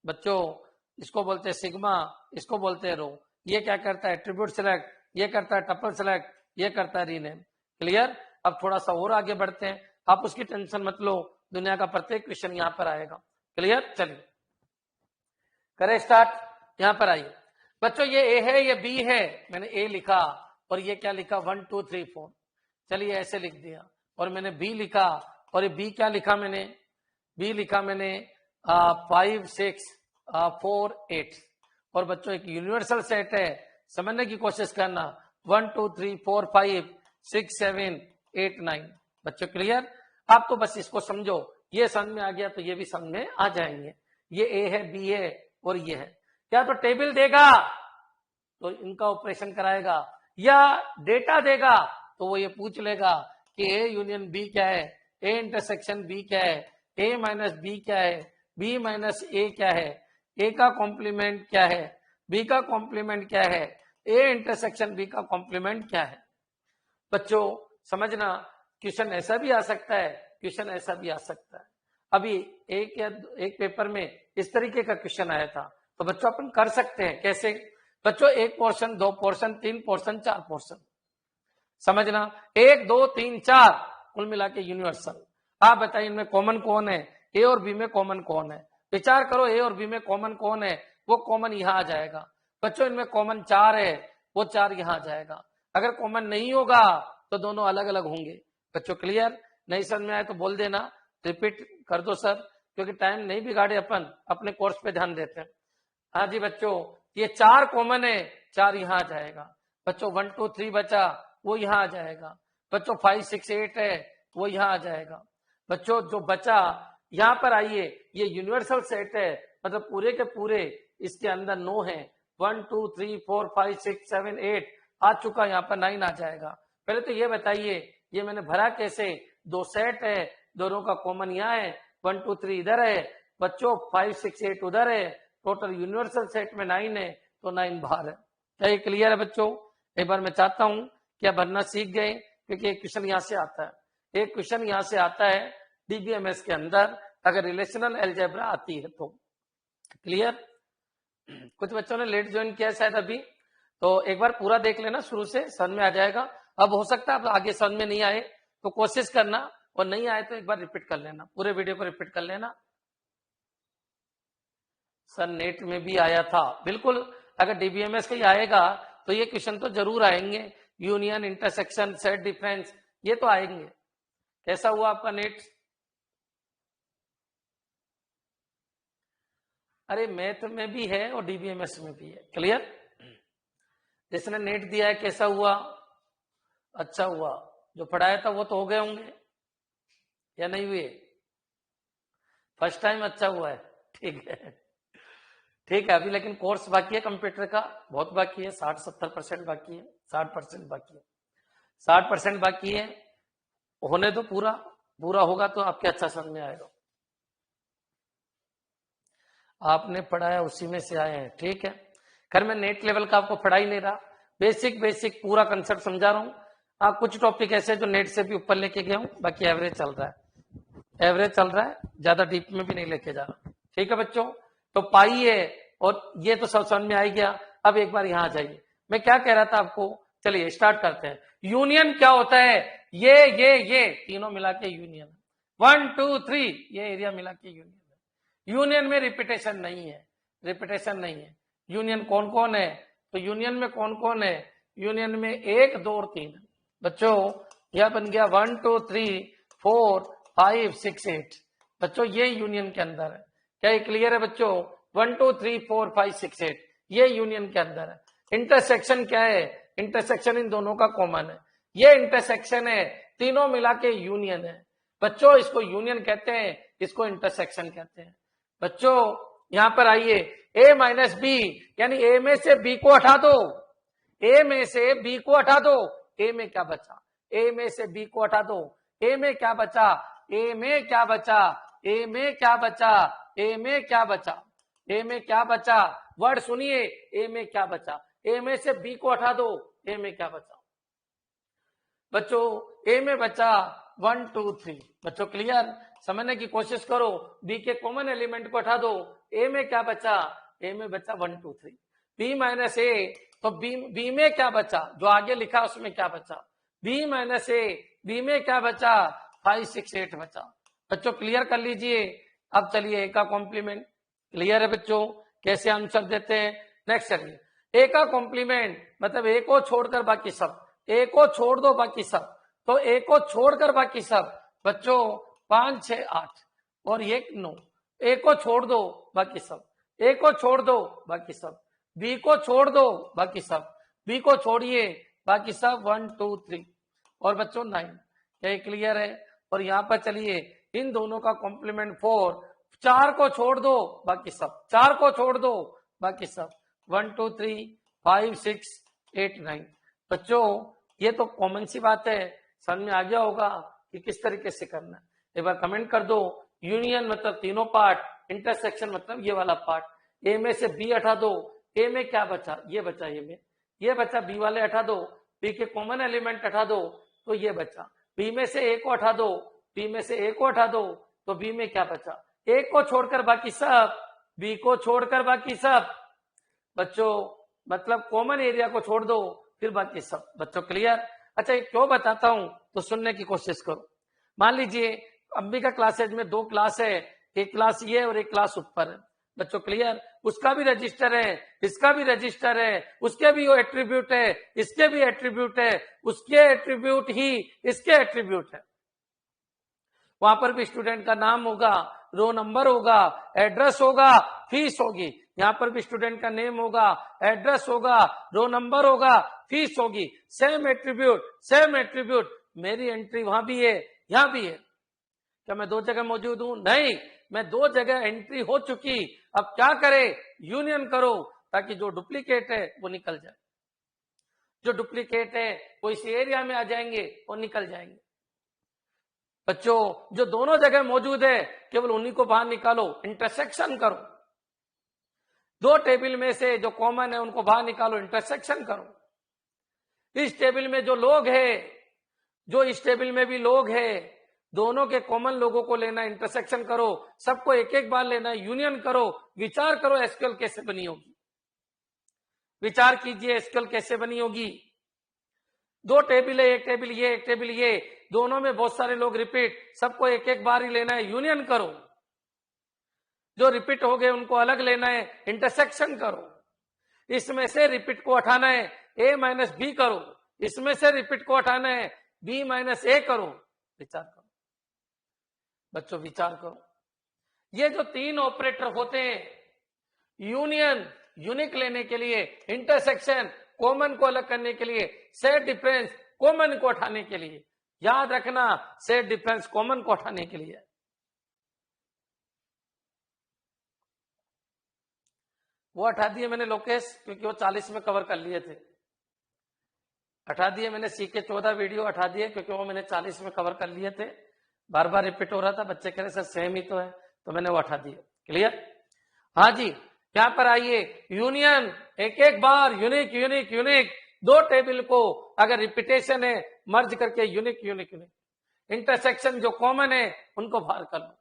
बच्चों, इसको बोलते हैं सिग्मा, इसको बोलते हैं रो। ये क्या करता है, एट्रीब्यूट सेलेक्ट, ये करता है टपल सेलेक्ट, ये करता है रीनेम। क्लियर? अब थोड़ा सा और आगे बढ़ते हैं, आप उसकी टेंशन मत लो, दुनिया का प्रत्येक क्वेश्चन यहाँ पर आएगा। क्लियर? चलिए करें स्टार्ट। यहां पर आइए बच्चों, ये ए है, ये बी है, मैंने ए लिखा, और ये क्या लिखा, 1 2 3 4। चलिए ऐसे लिख दिया। और मैंने बी लिखा, और ये बी क्या लिखा मैंने, बी लिखा मैंने 5 6 4 8। और बच्चों एक यूनिवर्सल सेट है, समझने की कोशिश करना, 1 2 3 4 5 6 7 8 9। बच्चों क्लियर? आप तो बस इसको समझो, ये समझ में आ गया तो ये भी समझ में आ जाएंगे। ये ए है, बी है, और ये है। क्या तो टेबल देगा तो इनका ऑपरेशन कराएगा, या डेटा देगा तो वो ये पूछ लेगा कि ए यूनियन बी क्या है, ए इंटरसेक्शन बी क्या है, ए माइनस बी क्या है, बी माइनस ए क्या है, ए का कॉम्प्लीमेंट क्या है, बी का कॉम्प्लीमेंट क्या है, ए इंटरसेक्शन बी का कॉम्प्लीमेंट क्या है। बच्चों समझना, क्वेश्चन ऐसा भी आ सकता है, क्वेश्चन ऐसा भी आ सकता है। अभी एक पेपर में इस तरीके का क्वेश्चन आया था, तो बच्चों अपन कर सकते हैं कैसे, बच्चों 1 पोर्शन, 2 पोर्शन, 3 पोर्शन, 4 पोर्शन, समझना 1 2 3 4 कुल मिला के यूनिवर्सल। आप बताइए इनमें कॉमन कौन है, ए और बी में कॉमन कौन है, विचार करो ए और बी में कॉमन कौन है, वो कॉमन यहां आ जाएगा। बच्चों इनमें कॉमन 4 है, वो 4 यहां आ जाएगा। अगर कॉमन नहीं होगा तो दोनों अलग अलग होंगे। बच्चों क्लियर? नहीं समझ में आए तो बोल देना, रिपीट कर दो सर, क्योंकि टाइम नहीं बिगाड़े, अपन अपने कोर्स पे ध्यान देते हैं। हाँ जी बच्चों, ये 4 कॉमन है, 4 यहां आ जाएगा। बच्चों 1 2 3 बचा, वो यहां आ जाएगा। बच्चों 5 6 8 है, वो यहां आ जाएगा। बच्चों जो बचा यहां पर आइए, ये यूनिवर्सल सेट है, मतलब पूरे के पूरे इसके अंदर 9 है। 1 2 3 4 5 6 7 8 आ चुका, यहाँ पर 9 आ जाएगा। पहले तो ये बताइए ये मैंने भरा कैसे, 2 सेट है, दोनों का कॉमन यहाँ है, 1 2 3 इधर है, बच्चों 5 6 8 उधर है, टोटल यूनिवर्सल सेट में 9 है, तो 9 बाहर है। क्या ये क्लियर है बच्चों? एक बार मैं चाहता हूं क्या भरना सीख गए, क्योंकि एक क्वेश्चन यहां से आता है, एक क्वेश्चन यहां से आता है डीबीएमएस के अंदर, अगर रिलेशनल अलजेब्रा आती है तो। क्लियर? कुछ बच्चों ने लेट ज्वाइन किया शायद अभी, तो एक बार पूरा देख लेना शुरू से, समझ में आ जाएगा। अब हो सकता है अब आगे समझ में नहीं आए तो कोशिश करना, और नहीं आए तो एक बार रिपीट कर लेना, पूरे वीडियो को रिपीट कर लेना। सर नेट में भी आया था, बिल्कुल, अगर डीबीएमएस का आएगा तो ये क्वेश्चन तो जरूर आएंगे, यूनियन, इंटरसेक्शन, सेट डिफरेंस, ये तो आएंगे। कैसा हुआ आपका नेट? अरे मैथ में भी है और डीबीएमएस में भी है। क्लियर? जिसने नेट दिया है कैसा हुआ? अच्छा हुआ। जो पढ़ाया था वो तो हो गए होंगे या नहीं हुए? फर्स्ट टाइम अच्छा हुआ है, ठीक है, ठीक है। अभी लेकिन कोर्स बाकी है कंप्यूटर का, बहुत बाकी है, 60-70% बाकी है, 60% बाकी है, 60% बाकी है, होने दो, पूरा पूरा होगा तो आपके अच्छा समझ में आएगा। आपने पढ़ाया उसी में से आए हैं, ठीक है। खैर मैं नेट लेवल का आपको पढ़ा ही नहीं रहा, बेसिक बेसिक पूरा कंसेप्ट समझा रहा हूँ। कुछ टॉपिक ऐसे जो नेट से भी ऊपर लेके गया हूँ, बाकी एवरेज चल रहा है, एवरेज चल रहा है, ज्यादा डीप में भी नहीं लेके जा रहा। ठीक है बच्चों, तो पाई है और ये तो सब समझ में आ गया। अब एक बार यहाँ आ जाइए, मैं क्या कह रहा था आपको, चलिए स्टार्ट करते हैं। यूनियन क्या होता है? ये तीनों मिला के यूनियन, 1 2 3 ये एरिया मिला के यूनियन है। यूनियन में रिपीटेशन नहीं है, रिपीटेशन नहीं है। यूनियन कौन कौन है? तो यूनियन में कौन कौन है? यूनियन में 1 2 और 3 बच्चों, यह बन गया 1 2 3 4 5 6 8। बच्चों ये यूनियन के अंदर है। क्या ये क्लियर है बच्चों? 1 2 3 4 5 6 8 ये यूनियन के अंदर है। इंटरसेक्शन क्या है? इंटरसेक्शन इन दोनों का कॉमन है, ये इंटरसेक्शन है, तीनों मिला के यूनियन है। बच्चों इसको यूनियन कहते हैं, इसको इंटरसेक्शन कहते हैं। बच्चों यहां पर आइए, a माइनस बी, यानी a में से b को हटा दो, a में से b को हटा दो, a में क्या बचा? a में से b को हटा दो, a में क्या बचा? a में क्या बचा? a में क्या बचा? a में क्या बचा? a में क्या बचा? वर्ड सुनिए, a में क्या बचा? a में से b को हटा दो, a में क्या बचा? बच्चों a में बचा 1 2 3। बच्चों क्लियर? समझने की कोशिश करो, b के कॉमन एलिमेंट को हटा दो, a में क्या बचा? a में बचा 1 2 3। b माइनस a, तो b में क्या बचा? जो आगे लिखा उसमें क्या बचा? b माइनस a, b में क्या बचा? 5 6 8 बचा। बच्चों क्लियर कर लीजिए। अब चलिए a का कॉम्प्लीमेंट, क्लियर है बच्चों? कैसे आंसर देते हैं? नेक्स्ट चलिए, a का कॉम्प्लीमेंट मतलब a को छोड़कर बाकी सब, a को छोड़ दो बाकी सब, तो a को छोड़कर बाकी सब। बच्चों 5 6 8 और ये 9, a को छोड़ दो बाकी सब, a को छोड़ दो बाकी सब, b को छोड़ दो बाकी सब, b को छोड़िए बाकी सब 1 2 3 और बच्चों 9। क्या क्लियर है? और यहां पर चलिए इन दोनों का कॉम्प्लीमेंट 4, 4 को छोड़ दो बाकी सब, 4 को छोड़ दो बाकी सब, 1 2 3 5 6 8 9। बच्चों ये तो कॉमन सी बात है, समझ में आ गया होगा कि किस तरीके से करना है। एक बार कमेंट कर दो, यूनियन मतलब तीनों पार्ट, इंटरसेक्शन मतलब ये वाला पार्ट। ए में से बी हटा दो, ए में क्या बचा? ये बचा, ए में ये बचा, बी वाले हटा दो, बी के कॉमन एलिमेंट हटा दो, तो ये बचा। बी में से ए को हटा दो, बी में से ए को हटा दो, तो बी में क्या बचा? ए को छोड़कर बाकी सब, बी को छोड़कर बाकी सब। बच्चों मतलब कॉमन एरिया को छोड़ दो, फिर बाकी सब। बच्चों क्लियर? अच्छा, ये क्यों बताता हूं तो सुनने की कोशिश करो। मान लीजिए अंबिका क्लासेज में 2 क्लास है, एक क्लास ये और एक क्लास ऊपर है। बच्चों क्लियर? उसका भी रजिस्टर है, इसका भी रजिस्टर है, उसके भी वो एट्रीब्यूट है, इसके भी एट्रीब्यूट है, उसके एट्रीब्यूट ही इसके एट्रीब्यूट है। वहां पर भी स्टूडेंट का नाम होगा, रो नंबर होगा, एड्रेस होगा, फीस होगी। यहां पर भी स्टूडेंट का नेम होगा, एड्रेस होगा, रो नंबर होगा, फीस होगी। Same attribute, same attribute. मेरी एंट्री वहां भी है, यहां भी है। क्या मैं 2 जगह मौजूद हूं? नहीं, मैं 2 जगह एंट्री हो चुकी। अब क्या करे? यूनियन करो, ताकि जो डुप्लीकेट है वो निकल जाए। जो डुप्लीकेट है वो इस एरिया में आ जाएंगे, वो निकल जाएंगे। बच्चों, जो दोनों जगह मौजूद है केवल उन्हीं को बाहर निकालो, इंटरसेक्शन करो। 2 टेबल में से जो कॉमन है उनको बाहर निकालो, इंटरसेक्शन करो। इस टेबल में जो लोग है, जो इस टेबल में भी लोग है, दोनों के कॉमन लोगों को लेना, इंटरसेक्शन करो। सबको एक एक बार लेना, यूनियन करो। विचार करो एसक्यूएल कैसे बनी होगी। विचार कीजिए एसक्यूएल कैसे बनी होगी। 2 टेबल है, एक टेबल ये, एक टेबल ये, दोनों में बहुत सारे लोग रिपीट, सबको एक एक बार ही लेना है, यूनियन करो। जो रिपीट हो गए उनको अलग लेना है, इंटरसेक्शन करो। इसमें से रिपीट को हटाना है, ए माइनस बी करो। इसमें से रिपीट को हटाना है, बी माइनस ए करो। विचार करो बच्चों, विचार करो। ये जो 3 ऑपरेटर होते हैं, यूनियन यूनिक लेने के लिए, इंटरसेक्शन कॉमन को अलग करने के लिए, सेट डिफरेंस कॉमन को हटाने के लिए। याद रखना, सेट डिफरेंस कॉमन को हटाने के लिए। वो हटा दिए मैंने लोकेश, क्योंकि वो 40 में कवर कर लिए थे। हटा दिए मैंने सी के 14 वीडियो हटा दिए, क्योंकि वो मैंने 40 में कवर कर लिए थे। बार बार रिपीट हो रहा था, बच्चे कह रहे सर सेम ही तो है, तो मैंने वो हटा दिया। क्लियर? हाँ जी, यहां पर आइए। यूनियन, एक एक बार यूनिक यूनिक यूनिक। 2 टेबल को अगर रिपीटेशन है, मर्ज करके यूनिक यूनिक यूनिक। इंटरसेक्शन जो कॉमन है उनको बाहर कर लो।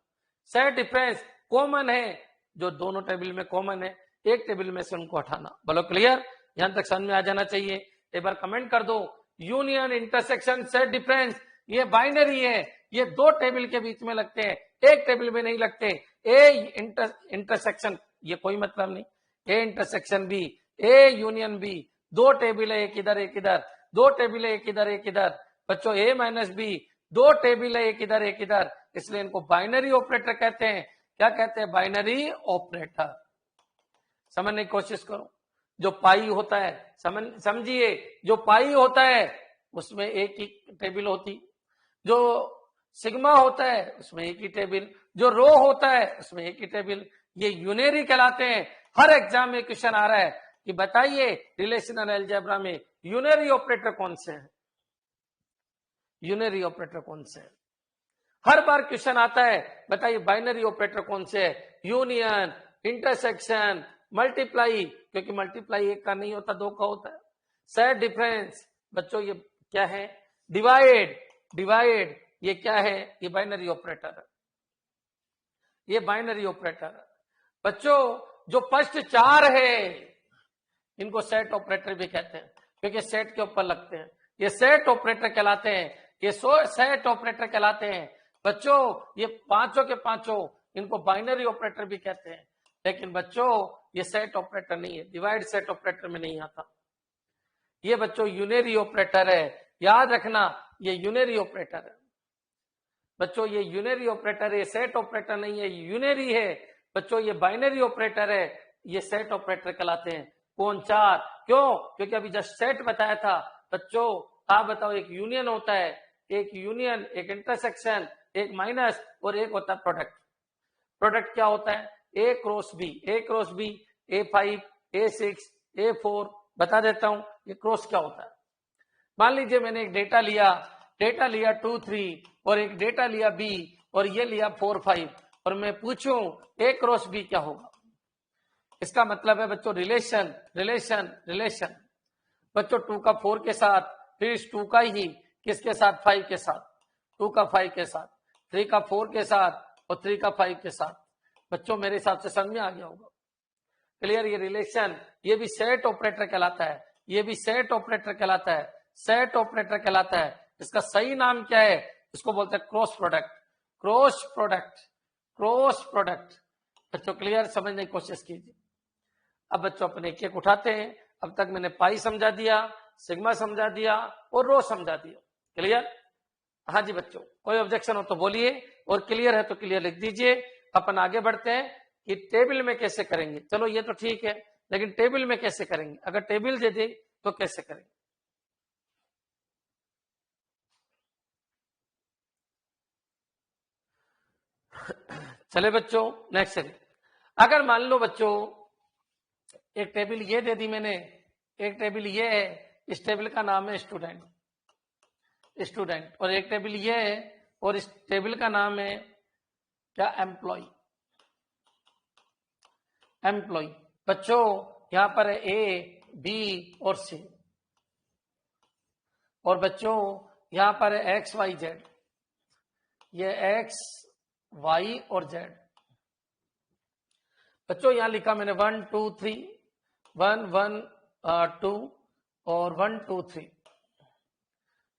सेट डिफरेंस कॉमन है, जो दोनों टेबल में कॉमन है, एक टेबल में से उनको हटाना। बोलो क्लियर? यहां तक समझ में आ जाना चाहिए। एक बार कमेंट कर दो। यूनियन, इंटरसेक्शन, सेट डिफरेंस ये बाइनरी है, ये 2 टेबल के बीच में लगते हैं, एक टेबल में नहीं लगते। ए इंटरसेक्शन ये कोई मतलब नहीं, A intersection B, A union B. 2 table है, एक इधर एक इधर, 2 टेबल है, एक इधर एक इधर। बच्चों ए माइनस बी, 2 टेबल है, एक इधर एक इधर, इसलिए इनको बाइनरी ऑपरेटर कहते हैं। क्या कहते हैं? Binary operator. समझने की कोशिश करो। जो पाई होता है, समझिए, जो पाई होता है उसमें एक ही टेबल होती, जो सिग्मा होता है उसमें एक ही टेबल, जो रो होता है उसमें एक ही टेबल। ये यूनरी कहलाते हैं। हर एग्जाम में क्वेश्चन आ रहा है कि बताइए रिलेशनल अलजेब्रा में यूनरी ऑपरेटर कौन से हैं? यूनरी ऑपरेटर कौन से हैं? हर बार क्वेश्चन आता है, बताइए बाइनरी ऑपरेटर कौन से है? यूनियन, इंटरसेक्शन, मल्टीप्लाई, क्योंकि मल्टीप्लाई एक का नहीं होता, 2 का होता है। सेट डिफरेंस, बच्चों ये क्या है? डिवाइड, डिवाइड ये क्या है? ये बाइनरी ऑपरेटर है, ये बाइनरी ऑपरेटर है। बच्चों जो फर्स्ट 4 है इनको सेट ऑपरेटर भी कहते हैं, क्योंकि सेट के ऊपर लगते हैं। ये सेट ऑपरेटर कहलाते हैं, ये सेट ऑपरेटर कहलाते हैं। बच्चों ये पांचों के पांचों, इनको बाइनरी ऑपरेटर भी कहते हैं। लेकिन बच्चों ये सेट ऑपरेटर नहीं है, डिवाइड सेट ऑपरेटर में नहीं आता। ये बच्चों यूनरी ऑपरेटर है, याद रखना, ये यूनरी ऑपरेटर है। बच्चों ये यूनरी ऑपरेटर है, सेट ऑपरेटर नहीं है, यूनरी है। बच्चों ये बाइनरी ऑपरेटर है, ये सेट ऑपरेटर कहलाते हैं। कौन 4? क्यों? क्योंकि अभी जस्ट सेट बताया था। बच्चों आप बताओ, एक यूनियन होता है, एक यूनियन, एक इंटरसेक्शन, एक माइनस, और एक होता है प्रोडक्ट। प्रोडक्ट क्या होता है? A cross B, A cross B, A5, A6, A4। बता देता हूं ये क्रॉस क्या होता है। मान लीजिए मैंने एक डेटा लिया 2, 3, और एक डेटा लिया B, और ये लिया 4, 5, और मैं पूछूं A क्रॉस B क्या होगा? इसका मतलब है बच्चों रिलेशन, रिलेशन, रिलेशन। बच्चों 2 का 4 के साथ, फिर इस 2 का ही किसके साथ? 5 के साथ, 2 का 5 के साथ, 3 का 4 के साथ, और 3 का 5 के साथ। बच्चों मेरे हिसाब से समझ में आ गया होगा। क्लियर, ये रिलेशन, ये भी सेट ऑपरेटर कहलाता है, ये भी सेट ऑपरेटर कहलाता है, सेट ऑपरेटर कहलाता है। इसका सही नाम क्या है? इसको बोलते हैं cross product, cross product, cross product. बच्चों क्लियर, समझने की कोशिश कीजिए। अब बच्चों अपने एक एक उठाते हैं। अब तक मैंने पाई समझा दिया, सिग्मा समझा दिया और रो समझा दिया। क्लियर? हाँ जी बच्चों, कोई ऑब्जेक्शन हो तो बोलिए, और क्लियर है तो क्लियर लिख दीजिए। अपन आगे बढ़ते हैं कि टेबल में कैसे करेंगे। चलो ये तो ठीक है, लेकिन टेबल में कैसे करेंगे? अगर टेबल दे दे तो कैसे करेंगे? चले बच्चों, नेक्स्ट है। अगर मान लो बच्चों एक टेबल ये दे दी मैंने, एक टेबल ये है, इस टेबल का नाम है स्टूडेंट, स्टूडेंट, और एक टेबल ये है और इस टेबल का नाम है क्या? Employee, employee. बच्चों यहां पर है ए, बी और सी, और बच्चों यहां पर है एक्स, वाई, जेड, ये एक्स, वाई और जेड। बच्चों यहां लिखा मैंने 1 2 3, 1 1 2 और 1 2 3।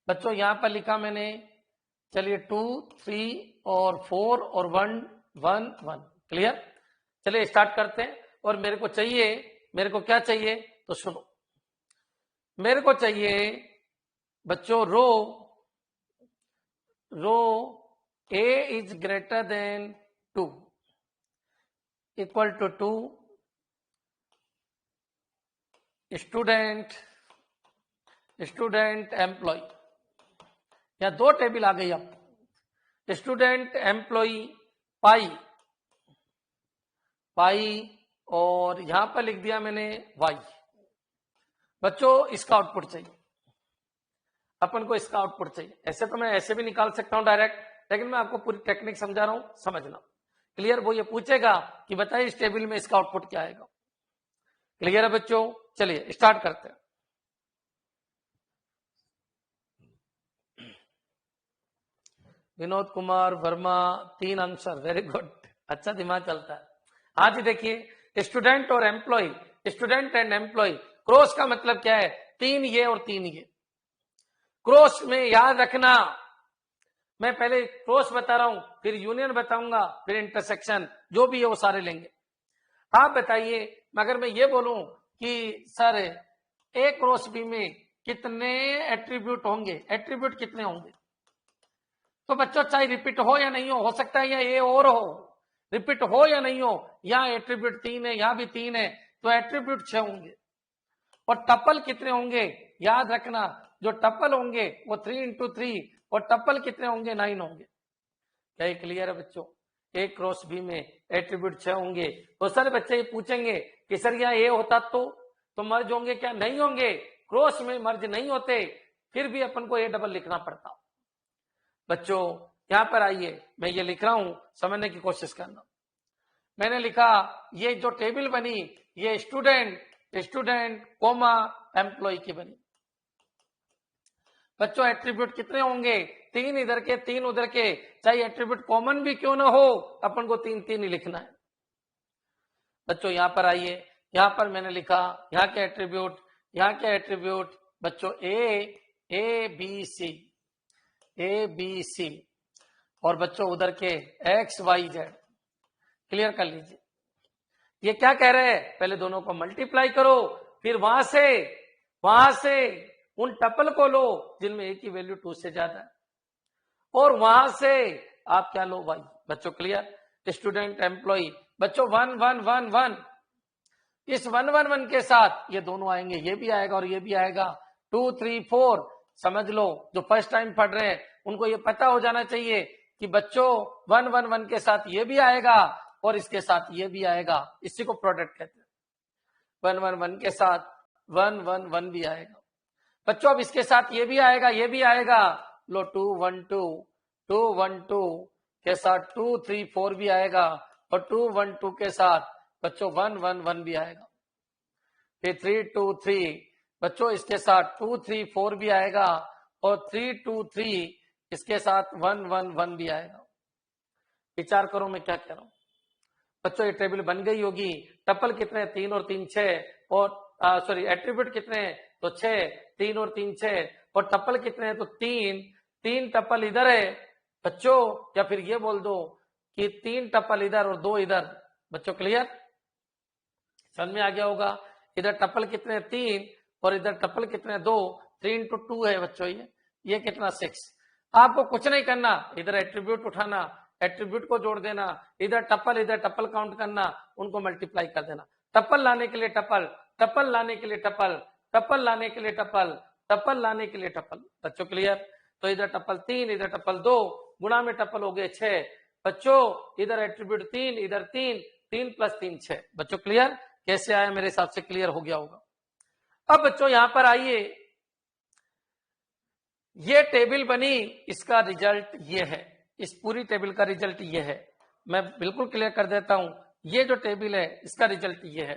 बच्चों यहां पर लिखा मैंने, चलिए 2 3 और 4 और 1 1 1। क्लियर? चलिए स्टार्ट करते हैं। और मेरे को चाहिए, मेरे को क्या चाहिए? तो सुनो, मेरे को चाहिए बच्चों row, row A is greater than 2 equal to 2, student, student employ. या दो टेबल आ गई अब, स्टूडेंट एम्प्लॉय पाई, पाई, और यहां पर लिख दिया मैंने वाई। बच्चों इसका आउटपुट चाहिए, अपन को इसका आउटपुट चाहिए। ऐसे तो मैं ऐसे भी निकाल सकता हूं डायरेक्ट, लेकिन मैं आपको पूरी टेक्निक समझा रहा हूं, समझना। क्लियर? वो ये पूछेगा कि बताइए इस टेबल में इसका आउटपुट क्या आएगा। क्लियर है बच्चों? चलिए स्टार्ट करते हैं। Vinod Kumar Verma, 3 answer, very good, अच्छा दिमाग चलता है। हाँ जी देखिए, स्टूडेंट और employee, student and employee, cross का मतलब क्या है? 3 ये और 3 ये। क्रॉस में याद रखना, मैं पहले क्रॉस बता रहा हूं, फिर यूनियन बताऊंगा, फिर इंटरसेक्शन, जो भी है वो सारे लेंगे। आप बताइए, मगर मैं ये बोलूं कि सर ए क्रॉस बी में कितने एट्रीब्यूट होंगे? एट्रीब्यूट कितने होंगे? तो बच्चों चाहे रिपीट हो या नहीं हो सकता है या ए और हो, रिपीट हो या नहीं हो, यहाँ एट्रीब्यूट 3 है, यहां भी 3 है, तो एट्रीब्यूट 6 होंगे। और टपल कितने होंगे? याद रखना, जो टपल होंगे वो 3 इंटू 3, और टपल कितने होंगे? 9 होंगे। क्या ये क्लियर है बच्चों? ए क्रॉस बी में एट्रीब्यूट 6 होंगे। तो सर बच्चे ये पूछेंगे कि सर यहाँ ए होता तो मर्ज होंगे क्या? नहीं होंगे, क्रॉस में मर्ज नहीं होते, फिर भी अपन को ए डबल लिखना पड़ता। बच्चों यहां पर आइए, मैं ये लिख रहा हूं, समझने की कोशिश करना। मैंने लिखा ये जो टेबल बनी, ये स्टूडेंट, स्टूडेंट कोमा एम्प्लॉय की बनी। बच्चों एट्रीब्यूट कितने होंगे? 3 इधर के 3 उधर के, चाहे एट्रीब्यूट कॉमन भी क्यों ना हो, अपन को 3 3 ही लिखना है। बच्चों यहां पर आइए, यहां पर मैंने लिखा यहां के एट्रीब्यूट, यहां के एट्रीब्यूट बच्चों A B C, A B C, और बच्चों उधर के एक्स वाई जेड। क्लियर कर लीजिए। ये क्या कह रहे हैं? पहले दोनों को मल्टीप्लाई करो, फिर वहां से उन टपल को लो जिनमें ए की वैल्यू 2 से ज्यादा है, और वहां से आप क्या लो? वाई। बच्चों क्लियर? स्टूडेंट एम्प्लॉय, बच्चों 1 1 1 1, इस 1 1 1 के साथ ये दोनों आएंगे, ये भी आएगा और ये भी आएगा। 2 3 4, समझ लो जो फर्स्ट टाइम पढ़ रहे हैं उनको ये पता हो जाना चाहिए कि बच्चों 1 1 1 के साथ ये भी आएगा और इसके साथ ये भी आएगा, इसी को प्रोडक्ट कहते हैं। 1 1 1 के साथ 1 1 1 भी आएगा। बच्चों अब इसके साथ ये भी आएगा, ये भी आएगा, लो 2 1 2, 2 1 2 के साथ 2 3 4 भी आएगा, और 2 1 2 के साथ बच्चों 1 1 1 भी आएगा। फिर 3 2 3, बच्चों इसके साथ 2 3 4 भी आएगा, और 3 2 3 इसके साथ 1 1 1 भी आएगा। विचार करो मैं क्या कह रहा हूं। बच्चों ये टेबल बन गई होगी। टपल कितने, 3 और 3 6, और सॉरी एट्रीब्यूट कितने हैं, तो 6, 3 और 3 6, और टपल कितने हैं, तो 3, 3 टपल इधर है बच्चों, या फिर ये बोल दो कि 3 टपल इधर और 2 इधर। बच्चों क्लियर, समझ में आ गया होगा। इधर टपल कितने, 3, और इधर टपल कितने, 2, 3 into 2 है बच्चों ये कितना, 6। आपको कुछ नहीं करना, इधर एट्रीब्यूट उठाना, एट्रीब्यूट को जोड़ देना, इधर टपल काउंट करना, उनको मल्टीप्लाई कर देना। टपल लाने के लिए टपल, टपल लाने के लिए टपल, टपल लाने के लिए टपल, टपल लाने के लिए टपल। बच्चों क्लियर, तो इधर टपल 3, इधर टपल 2, गुणा में टपल हो गए 6। बच्चों इधर एट्रीब्यूट 3, इधर 3, 3 + 3 6। बच्चों क्लियर, कैसे आया, मेरे हिसाब से क्लियर हो गया होगा। अब बच्चों यहां पर आइए, ये टेबल बनी, इसका रिजल्ट ये है, इस पूरी टेबल का रिजल्ट ये है। मैं बिल्कुल क्लियर कर देता हूं, ये जो टेबल है इसका रिजल्ट ये है।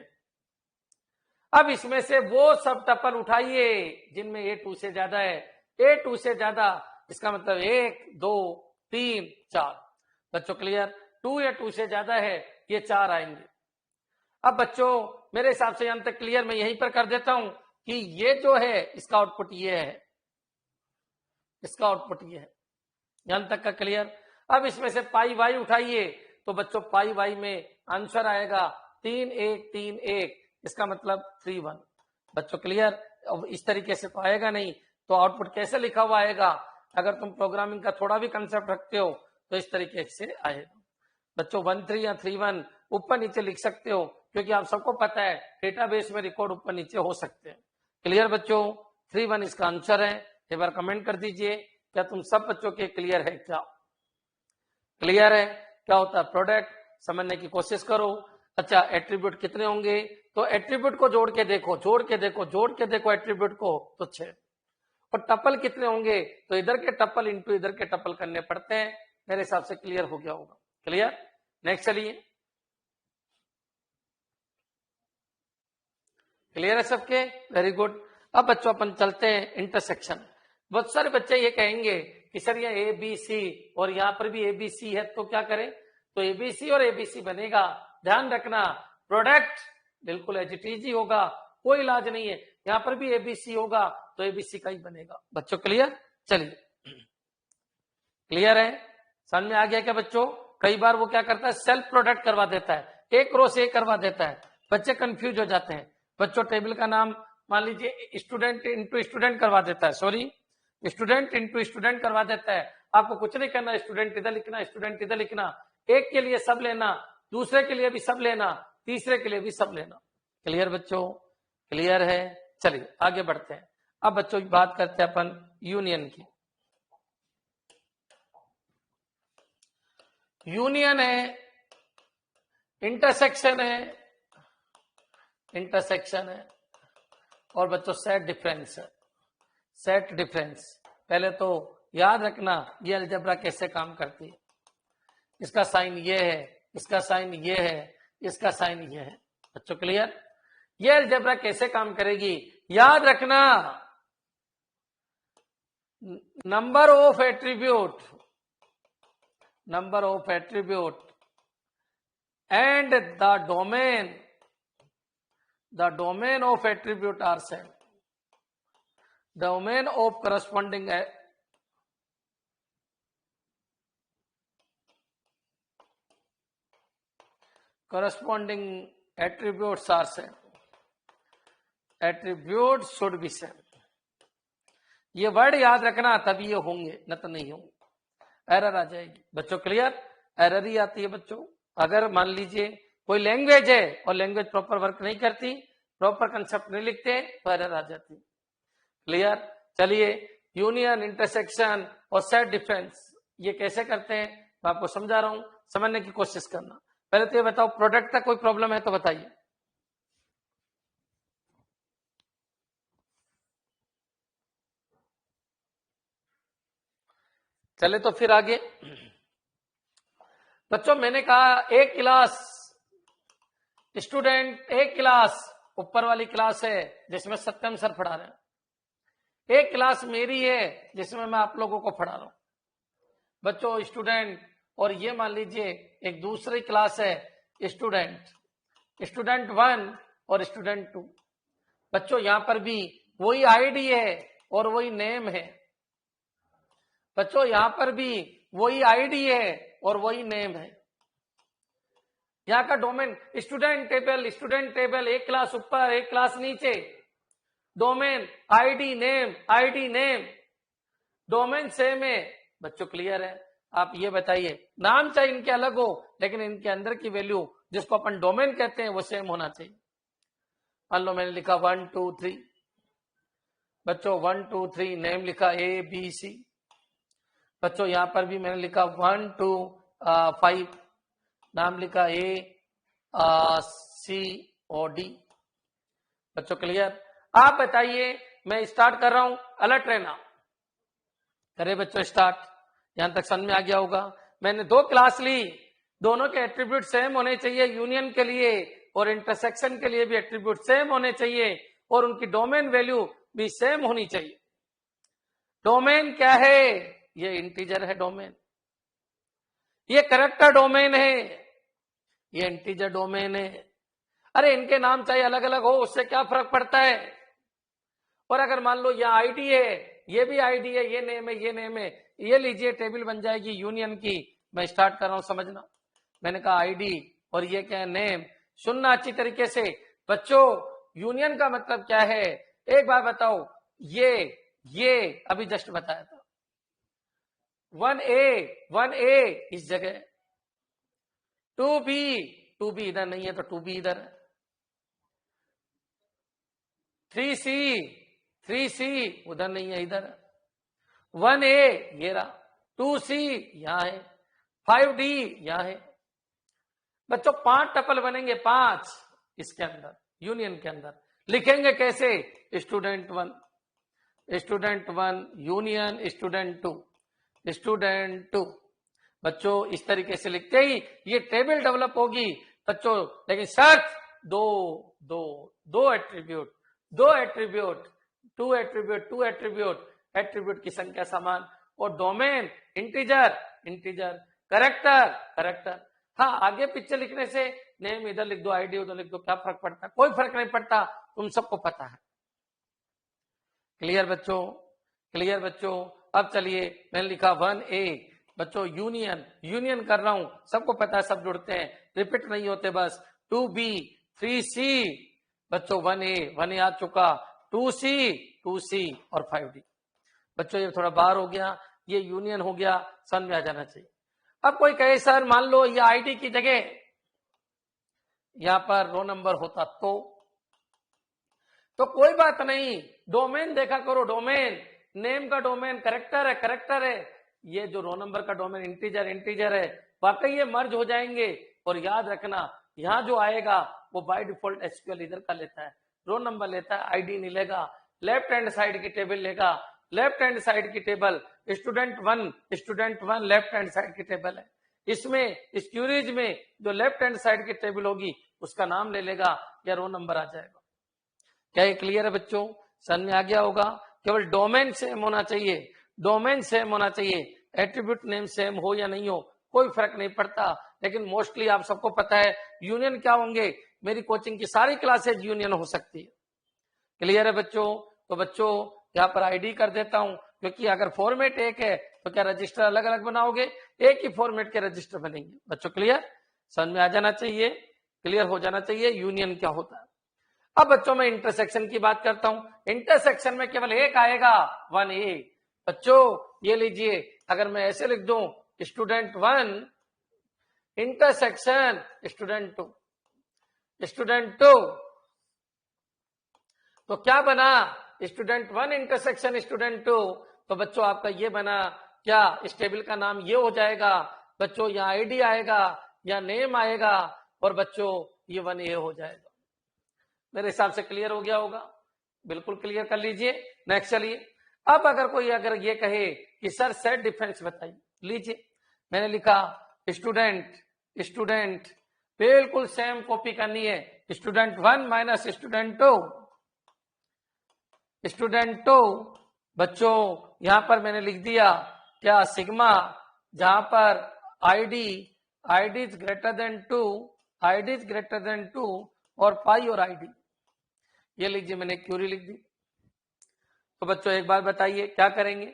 अब इसमें से वो सब टपल उठाइए जिनमें A2 से ज्यादा है, A2 से ज्यादा, इसका मतलब 1 2 3 4। बच्चों क्लियर, 2 या 2 से ज्यादा है, ये 4 आएंगे। अब बच्चों मेरे हिसाब से यहां तक क्लियर, मैं यहीं पर कर देता हूं कि ये जो है इसका आउटपुट ये है, इसका आउटपुट ये है, यहां तक का क्लियर। अब इसमें से पाई वाई उठाइए, तो बच्चों पाई वाई में आंसर आएगा 3 1 3 1, इसका मतलब 3 1। बच्चों क्लियर, अब इस तरीके से तो आएगा नहीं, तो आउटपुट कैसे लिखा हुआ आएगा, अगर तुम प्रोग्रामिंग का थोड़ा भी कंसेप्ट रखते हो तो इस तरीके से आएगा। बच्चों 1 3 या 3 1 ऊपर नीचे लिख सकते हो, क्योंकि आप सबको पता है डेटाबेस में रिकॉर्ड ऊपर नीचे हो सकते हैं। क्लियर बच्चों, 3 1 इसका आंसर है। एक बार कमेंट कर दीजिए, क्या तुम सब बच्चों के क्लियर है, क्या क्लियर है, क्या होता है प्रोडक्ट, समझने की कोशिश करो। अच्छा एट्रीब्यूट कितने होंगे, तो एट्रीब्यूट को जोड़ के देखो, जोड़ के देखो, जोड़ के देखो एट्रीब्यूट को, तो 6। और टपल कितने होंगे, तो इधर के टपल इंटू इधर के टपल करने पड़ते हैं। मेरे हिसाब से क्लियर हो गया होगा। क्लियर, नेक्स्ट चलिए, क्लियर है सबके, वेरी गुड। अब बच्चों अपन चलते हैं इंटरसेक्शन। बहुत सारे बच्चे ये कहेंगे कि सर ये ABC और यहां पर भी ABC है, तो क्या करें, तो ABC और ABC बनेगा। ध्यान रखना, प्रोडक्ट बिल्कुल एचटीज ही होगा, कोई इलाज नहीं है। यहां पर भी ABC होगा तो ABC का ही बनेगा। बच्चों क्लियर, चलिए क्लियर है, समझ में आ गया क्या बच्चों। कई बार वो क्या करता है, सेल्फ प्रोडक्ट करवा देता है, एक रो से एक करवा देता है, बच्चे कंफ्यूज हो जाते हैं। बच्चों टेबल का नाम मान लीजिए स्टूडेंट इंटू स्टूडेंट करवा देता है, सॉरी स्टूडेंट इंटू स्टूडेंट करवा देता है। आपको कुछ नहीं करना, स्टूडेंट इधर लिखना, स्टूडेंट इधर लिखना, एक के लिए सब लेना, दूसरे के लिए भी सब लेना, तीसरे के लिए भी सब लेना। क्लियर बच्चों, क्लियर है, चलिए आगे बढ़ते हैं। अब बच्चों की बात करते हैं अपन यूनियन की। यूनियन है, इंटरसेक्शन है, इंटरसेक्शन है, और बच्चों सेट डिफरेंस है, सेट डिफरेंस। पहले तो याद रखना ये अलजेब्रा कैसे काम करती है। इसका साइन ये है, इसका साइन ये है, इसका साइन ये है। बच्चों क्लियर, ये अलजेब्रा कैसे काम करेगी, याद रखना number of attribute, number of attribute and the domain of attribute are same. Domain of corresponding attributes are same. Attributes should be same. ये वर्ड याद रखना, तभी ये होंगे, न तो नहीं होंगे, एरर आ जाएगी। बच्चों क्लियर, एरर ही आती है बच्चों। अगर मान लीजिए कोई लैंग्वेज है और लैंग्वेज प्रॉपर वर्क नहीं करती, प्रॉपर कंसेप्ट नहीं लिखते, तो एरर आ जाती है। क्लियर, चलिए यूनियन, इंटरसेक्शन और सेट डिफरेंस ये कैसे करते हैं मैं आपको समझा रहा हूं, समझने की कोशिश करना। पहले तो ये बताओ प्रोडक्ट का कोई प्रॉब्लम है तो बताइए। चले तो फिर आगे। बच्चों मैंने कहा एक क्लास स्टूडेंट, एक क्लास ऊपर वाली क्लास है जिसमें सत्यम सर पढ़ा रहे हैं, एक क्लास मेरी है जिसमें मैं आप लोगों को पढ़ा रहा हूं। बच्चों स्टूडेंट, और ये मान लीजिए एक दूसरी क्लास है स्टूडेंट 1 और स्टूडेंट 2। बच्चों यहां पर भी वही आईडी है और वही नेम है। बच्चों यहां पर भी वही आईडी है और वही नेम है। यहां का डोमेन स्टूडेंट टेबल एक क्लास ऊपर एक क्लास नीचे, domain ID name, domain same है। बच्चों क्लियर है? आप ये बताइए, नाम चाहे इनके अलग हो लेकिन इनके अंदर की वैल्यू जिसको अपन डोमेन कहते हैं वो सेम होना चाहिए। मान लो मैंने लिखा 1 2 3, बच्चों 1 2 3 नेम लिखा ABC। बच्चों यहां पर भी मैंने लिखा 1 2 5, नाम लिखा ACOD। बच्चों क्लियर? आप बताइए, मैं स्टार्ट कर रहा हूं, अलर्ट रहना। करे बच्चों स्टार्ट। यहां तक समझ में आ गया होगा। मैंने 2 क्लास ली, दोनों के एट्रीब्यूट सेम होने चाहिए यूनियन के लिए, और इंटरसेक्शन के लिए भी एट्रीब्यूट सेम होने चाहिए, और उनकी डोमेन वैल्यू भी सेम होनी चाहिए। डोमेन क्या है? ये इंटीजर है डोमेन, ये कैरेक्टर डोमेन है, ये इंटीजर डोमेन है। अरे इनके नाम चाहे अलग अलग हो, उससे क्या फर्क पड़ता है? और अगर मान लो ये आईडी है, ये भी आईडी है, ये नेम है, ये लीजिए टेबल बन जाएगी यूनियन की। मैं स्टार्ट कर रहा हूं, समझना। मैंने कहा आईडी और ये क्या है? नेम। सुनना अच्छी तरीके से बच्चों, यूनियन का मतलब क्या है? एक बार बताओ, ये अभी जस्ट बताया था। 1A इस जगह, 2B इधर नहीं है तो 2B इधर है, 3C उधर नहीं है, इधर है। 1A ये रहा, 2C यहां है, 5D यहां है। बच्चों 5 टपल बनेंगे, 5 इसके अंदर, यूनियन के अंदर। लिखेंगे कैसे? Student 1 union student 2। बच्चों इस तरीके से लिखते ही ये टेबल डेवलप होगी बच्चों। लेकिन शर्त दो एट्रीब्यूट की संख्या समान, और डोमेन इंटीजर करेक्टर। हाँ, आगे पीछे लिखने से नेम इधर लिख दो, आईडी उधर लिख दो, क्या फर्क पड़ता है? कोई फर्क नहीं पड़ता, तुम सबको पता है। क्लियर बच्चों? अब चलिए, मैंने लिखा 1A। बच्चों यूनियन कर रहा हूं, सबको पता है, सब जुड़ते हैं, रिपीट नहीं होते बस। 2B 3C। बच्चों 1A आ चुका, 2C और 5D। बच्चों ये थोड़ा बाहर हो गया, ये यूनियन हो गया, समझ में आ जाना चाहिए। अब कोई कहे सर मान लो ये आईडी की जगह यहां पर रो नंबर होता तो कोई बात नहीं, डोमेन देखा करो। डोमेन नेम का डोमेन करेक्टर है, ये जो रो नंबर का डोमेन इंटीजर है। वाकई ये मर्ज हो जाएंगे। और याद रखना, यहां जो आएगा वो बाय डिफॉल्ट एसक्यूएल इधर का लेता है, रो नंबर लेता है, आईडी नहीं लेगा। लेफ्ट हैंड साइड की टेबल लेगा, लेफ्ट हैंड साइड की table student 1 left hand side की टेबल है। इसमें इस क्यूरीज में जो लेफ्ट हैंड साइड की टेबल होगी उसका नाम ले लेगा या रो नंबर आ जाएगा। क्या ये क्लियर है बच्चों? समझ में आ गया होगा? केवल डोमेन सेम होना चाहिए, एट्रीब्यूट नेम सेम हो या नहीं हो कोई फर्क नहीं पड़ता। लेकिन मोस्टली आप सबको पता है यूनियन क्या होंगे। मेरी कोचिंग की सारी क्लासेज यूनियन हो सकती है। क्लियर है बच्चों? तो बच्चों यहाँ पर आईडी कर देता हूं, क्योंकि अगर फॉर्मेट एक है तो क्या रजिस्टर अलग अलग बनाओगे? एक ही फॉर्मेट के रजिस्टर बनेंगे। बच्चों क्लियर? समझ में आ जाना चाहिए, क्लियर हो जाना चाहिए यूनियन क्या होता है। अब बच्चों मैं इंटरसेक्शन की बात करता हूं। इंटरसेक्शन में केवल एक आएगा, 1A। बच्चों ये लीजिए, अगर मैं ऐसे लिख दूं स्टूडेंट 1 इंटरसेक्शन स्टूडेंट 2 तो क्या बना? Student 1 intersection student 2। तो बच्चों आपका ये बना क्या? इस टेबल का नाम ये हो जाएगा बच्चों, यहाँ आईडी आएगा या नेम आएगा, और बच्चों ये 1A हो जाएगा। मेरे हिसाब से क्लियर हो गया होगा, बिल्कुल क्लियर कर लीजिए। नेक्स्ट चलिए। अब अगर ये कहे कि सर सेट डिफरेंस बताइए, लीजिए मैंने लिखा स्टूडेंट बिल्कुल सेम कॉपी करनी है। Student 1 minus student 2। बच्चों यहां पर मैंने लिख दिया क्या? सिग्मा, जहां पर ID is greater than 2 id is greater than 2 और पाई और id, ये लीजिए मैंने क्यूरी लिख दी। तो बच्चों एक बार बताइए क्या करेंगे,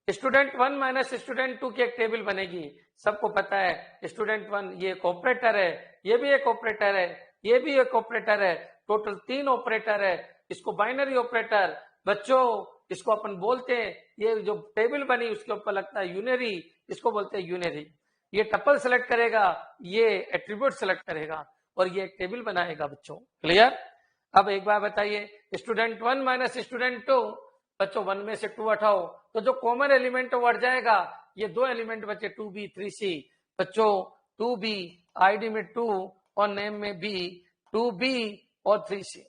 स्टूडेंट 1 माइनस स्टूडेंट 2 की एक टेबल बनेगी। सबको पता है स्टूडेंट 1 ये एक ऑपरेटर है, ये भी एक ऑपरेटर है, ये भी एक ऑपरेटर है, टोटल 3 ऑपरेटर है। इसको बाइनरी ऑपरेटर, बच्चों इसको अपन बोलते हैं, ये जो टेबल बनी उसके ऊपर लगता है यूनरी, इसको बोलते हैं यूनरी। ये टपल सेलेक्ट करेगा, ये एट्रीब्यूट सेलेक्ट करेगा और ये एक टेबल बनाएगा बच्चों। क्लियर? अब एक बार बताइए स्टूडेंट 1 माइनस स्टूडेंट 2, बच्चों 1 में से 2 हटाओ तो जो कॉमन एलिमेंट वो हट जाएगा। ये 2 एलिमेंट बचे 2b 3c, बच्चों 2b आईडी में 2 और नेम में b, 2b और 3c,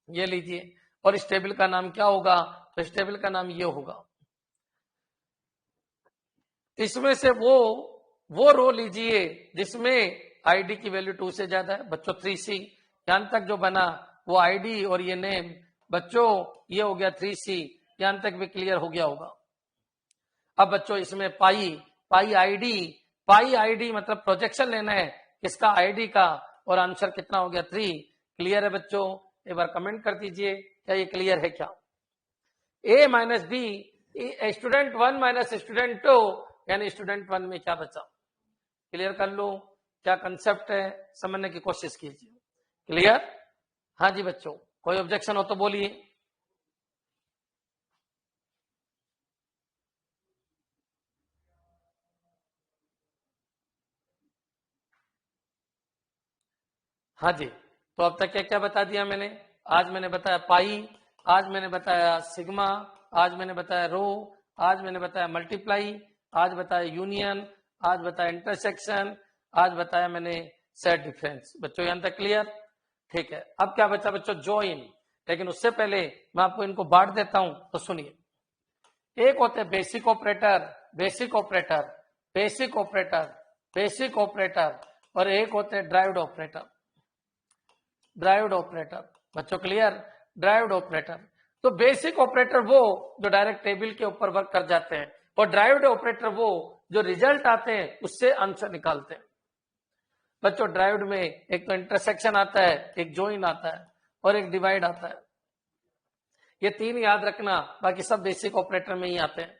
ये लीजिए। और इस टेबल का नाम क्या होगा, तो इस टेबल का नाम ये होगा। इसमें से वो रो लीजिए जिसमें आईडी की वैल्यू 2 से ज्यादा है, बच्चों 3c। यहां तक जो बना वो आईडी और ये नेम, बच्चों ये हो गया 3c, यहां तक भी क्लियर हो गया होगा। अब बच्चों इसमें पाई आईडी मतलब प्रोजेक्शन लेना है किसका, आईडी का, और आंसर कितना हो गया 3। क्लियर है बच्चों? एक बार कमेंट कर दीजिए क्या ये क्लियर है क्या। A minus B, student 1 minus student 2, यानी स्टूडेंट 1 में क्या बचा, क्लियर कर लो। क्या कंसेप्ट है समझने की कोशिश कीजिए। क्लियर? हाँ जी बच्चों, कोई ऑब्जेक्शन हो तो बोलिए। हाँ जी, तो अब तक क्या क्या बता दिया मैंने। आज मैंने बताया पाई, आज मैंने बताया सिग्मा, आज मैंने बताया रो, आज मैंने बताया मल्टीप्लाई, आज बताया यूनियन, आज बताया इंटरसेक्शन, आज बताया मैंने सेट डिफरेंस। बच्चों यहां तक क्लियर? ठीक है, अब क्या बचा बच्चों, ज्वाइन। लेकिन उससे पहले मैं आपको इनको बांट देता हूं, तो सुनिए। एक होते हैं basic operator, basic operator, basic operator, basic operator, और एक होते हैं ड्राइव्ड ऑपरेटर, ड्राइव्ड ऑपरेटर। बच्चों क्लियर? Derived operator. तो बेसिक ऑपरेटर वो जो डायरेक्ट टेबल के ऊपर वर्क कर जाते हैं, और ड्राइव्ड ऑपरेटर वो जो रिजल्ट आते हैं उससे आंसर निकालते हैं। बच्चों ड्राइव्ड में एक तो इंटरसेक्शन आता है, एक ज्वाइन आता है और एक डिवाइड आता है। ये 3 याद रखना, बाकी सब बेसिक ऑपरेटर में ही आते हैं।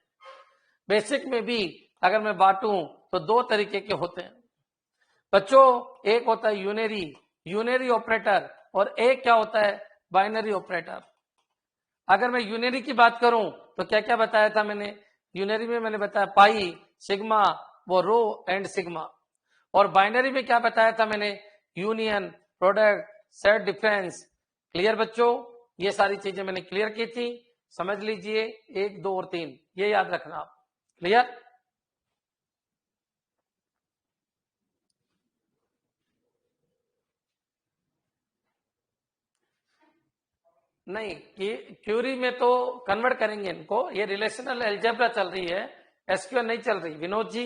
बेसिक में भी अगर मैं बांटूं तो 2 तरीके के होते हैं बच्चों। एक होता है यूनरी ऑपरेटर, और एक क्या होता है, बाइनरी ऑपरेटर। अगर मैं यूनरी की बात करूं तो क्या क्या बताया था मैंने, यूनरी में मैंने बताया पाई, सिग्मा, वो रो एंड सिग्मा। और बाइनरी में क्या बताया था मैंने, union, product, set difference. Clear बच्चों? ये सारी चीजें मैंने क्लियर की थी, समझ लीजिए। 1 2 और 3 ये याद रखना आप। क्लियर? नहीं, क्यूरी में तो कन्वर्ट करेंगे इनको, ये रिलेशनल एल्जेब्रा चल रही है, एसक्यूएल नहीं चल रही विनोद जी,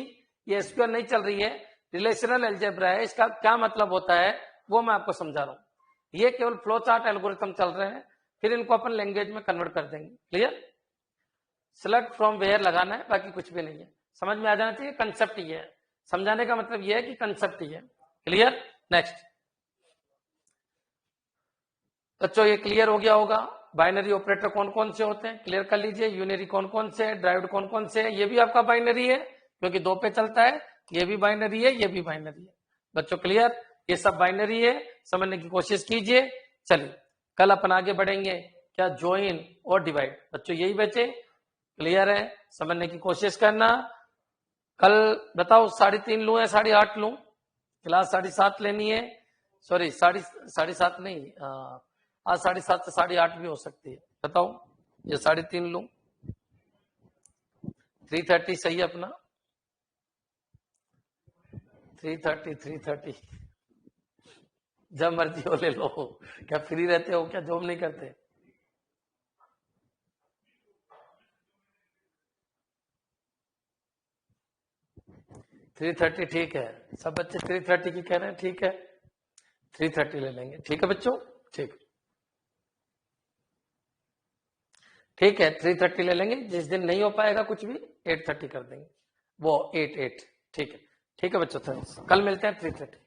ये एसक्यूएल नहीं चल रही है, रिलेशनल एल्जेब्रा है। इसका क्या मतलब होता है वो मैं आपको समझा रहा हूं। ये केवल फ्लो चार्ट एल्गोरिथम चल रहे हैं, फिर इनको अपन लैंग्वेज में कन्वर्ट कर देंगे। क्लियर? सेलेक्ट फ्रॉम वेयर लगाना है, बाकी कुछ भी नहीं है। समझ में आ जाना चाहिए, कंसेप्ट ये है, समझाने का मतलब ये है कि कंसेप्ट ये है। क्लियर? नेक्स्ट बच्चों, ये क्लियर हो गया होगा। बाइनरी ऑपरेटर कौन कौन से होते हैं क्लियर कर लीजिए। यूनरी कौन कौन से है, ड्राइव्ड कौन कौन से है, ये भी आपका बाइनरी है क्योंकि 2 पे चलता है। ये भी बाइनरी है, ये भी बाइनरी है। बच्चों क्लियर? ये सब बाइनरी है, समझने की कोशिश कीजिए। चलिए कल अपन आगे बढ़ेंगे, क्या ज्वाइन और डिवाइड। बच्चों यही बचे। क्लियर है? समझने की कोशिश करना। कल बताओ 3:30 लूं या 8:30 लूं? क्लास 7:30 लेनी है, सॉरी 7:30 नहीं, आज 7:30 से 8:30 भी हो सकती है। बताओ ये 3:30 लूं, 3:30 सही है अपना, 3:30 जब मर्जी हो ले लो। क्या फ्री रहते हो क्या, जॉब नहीं करते? थ्री 3:30 ठीक है, सब बच्चे 3:30 की कह रहे हैं, ठीक है 3:30 ले लेंगे। ठीक है बच्चों? ठीक, ठीक है 3:30 ले लेंगे। जिस दिन नहीं हो पाएगा कुछ भी 8:30 कर देंगे, वो 8 8। ठीक है, ठीक है बच्चों, कल मिलते हैं 3:30।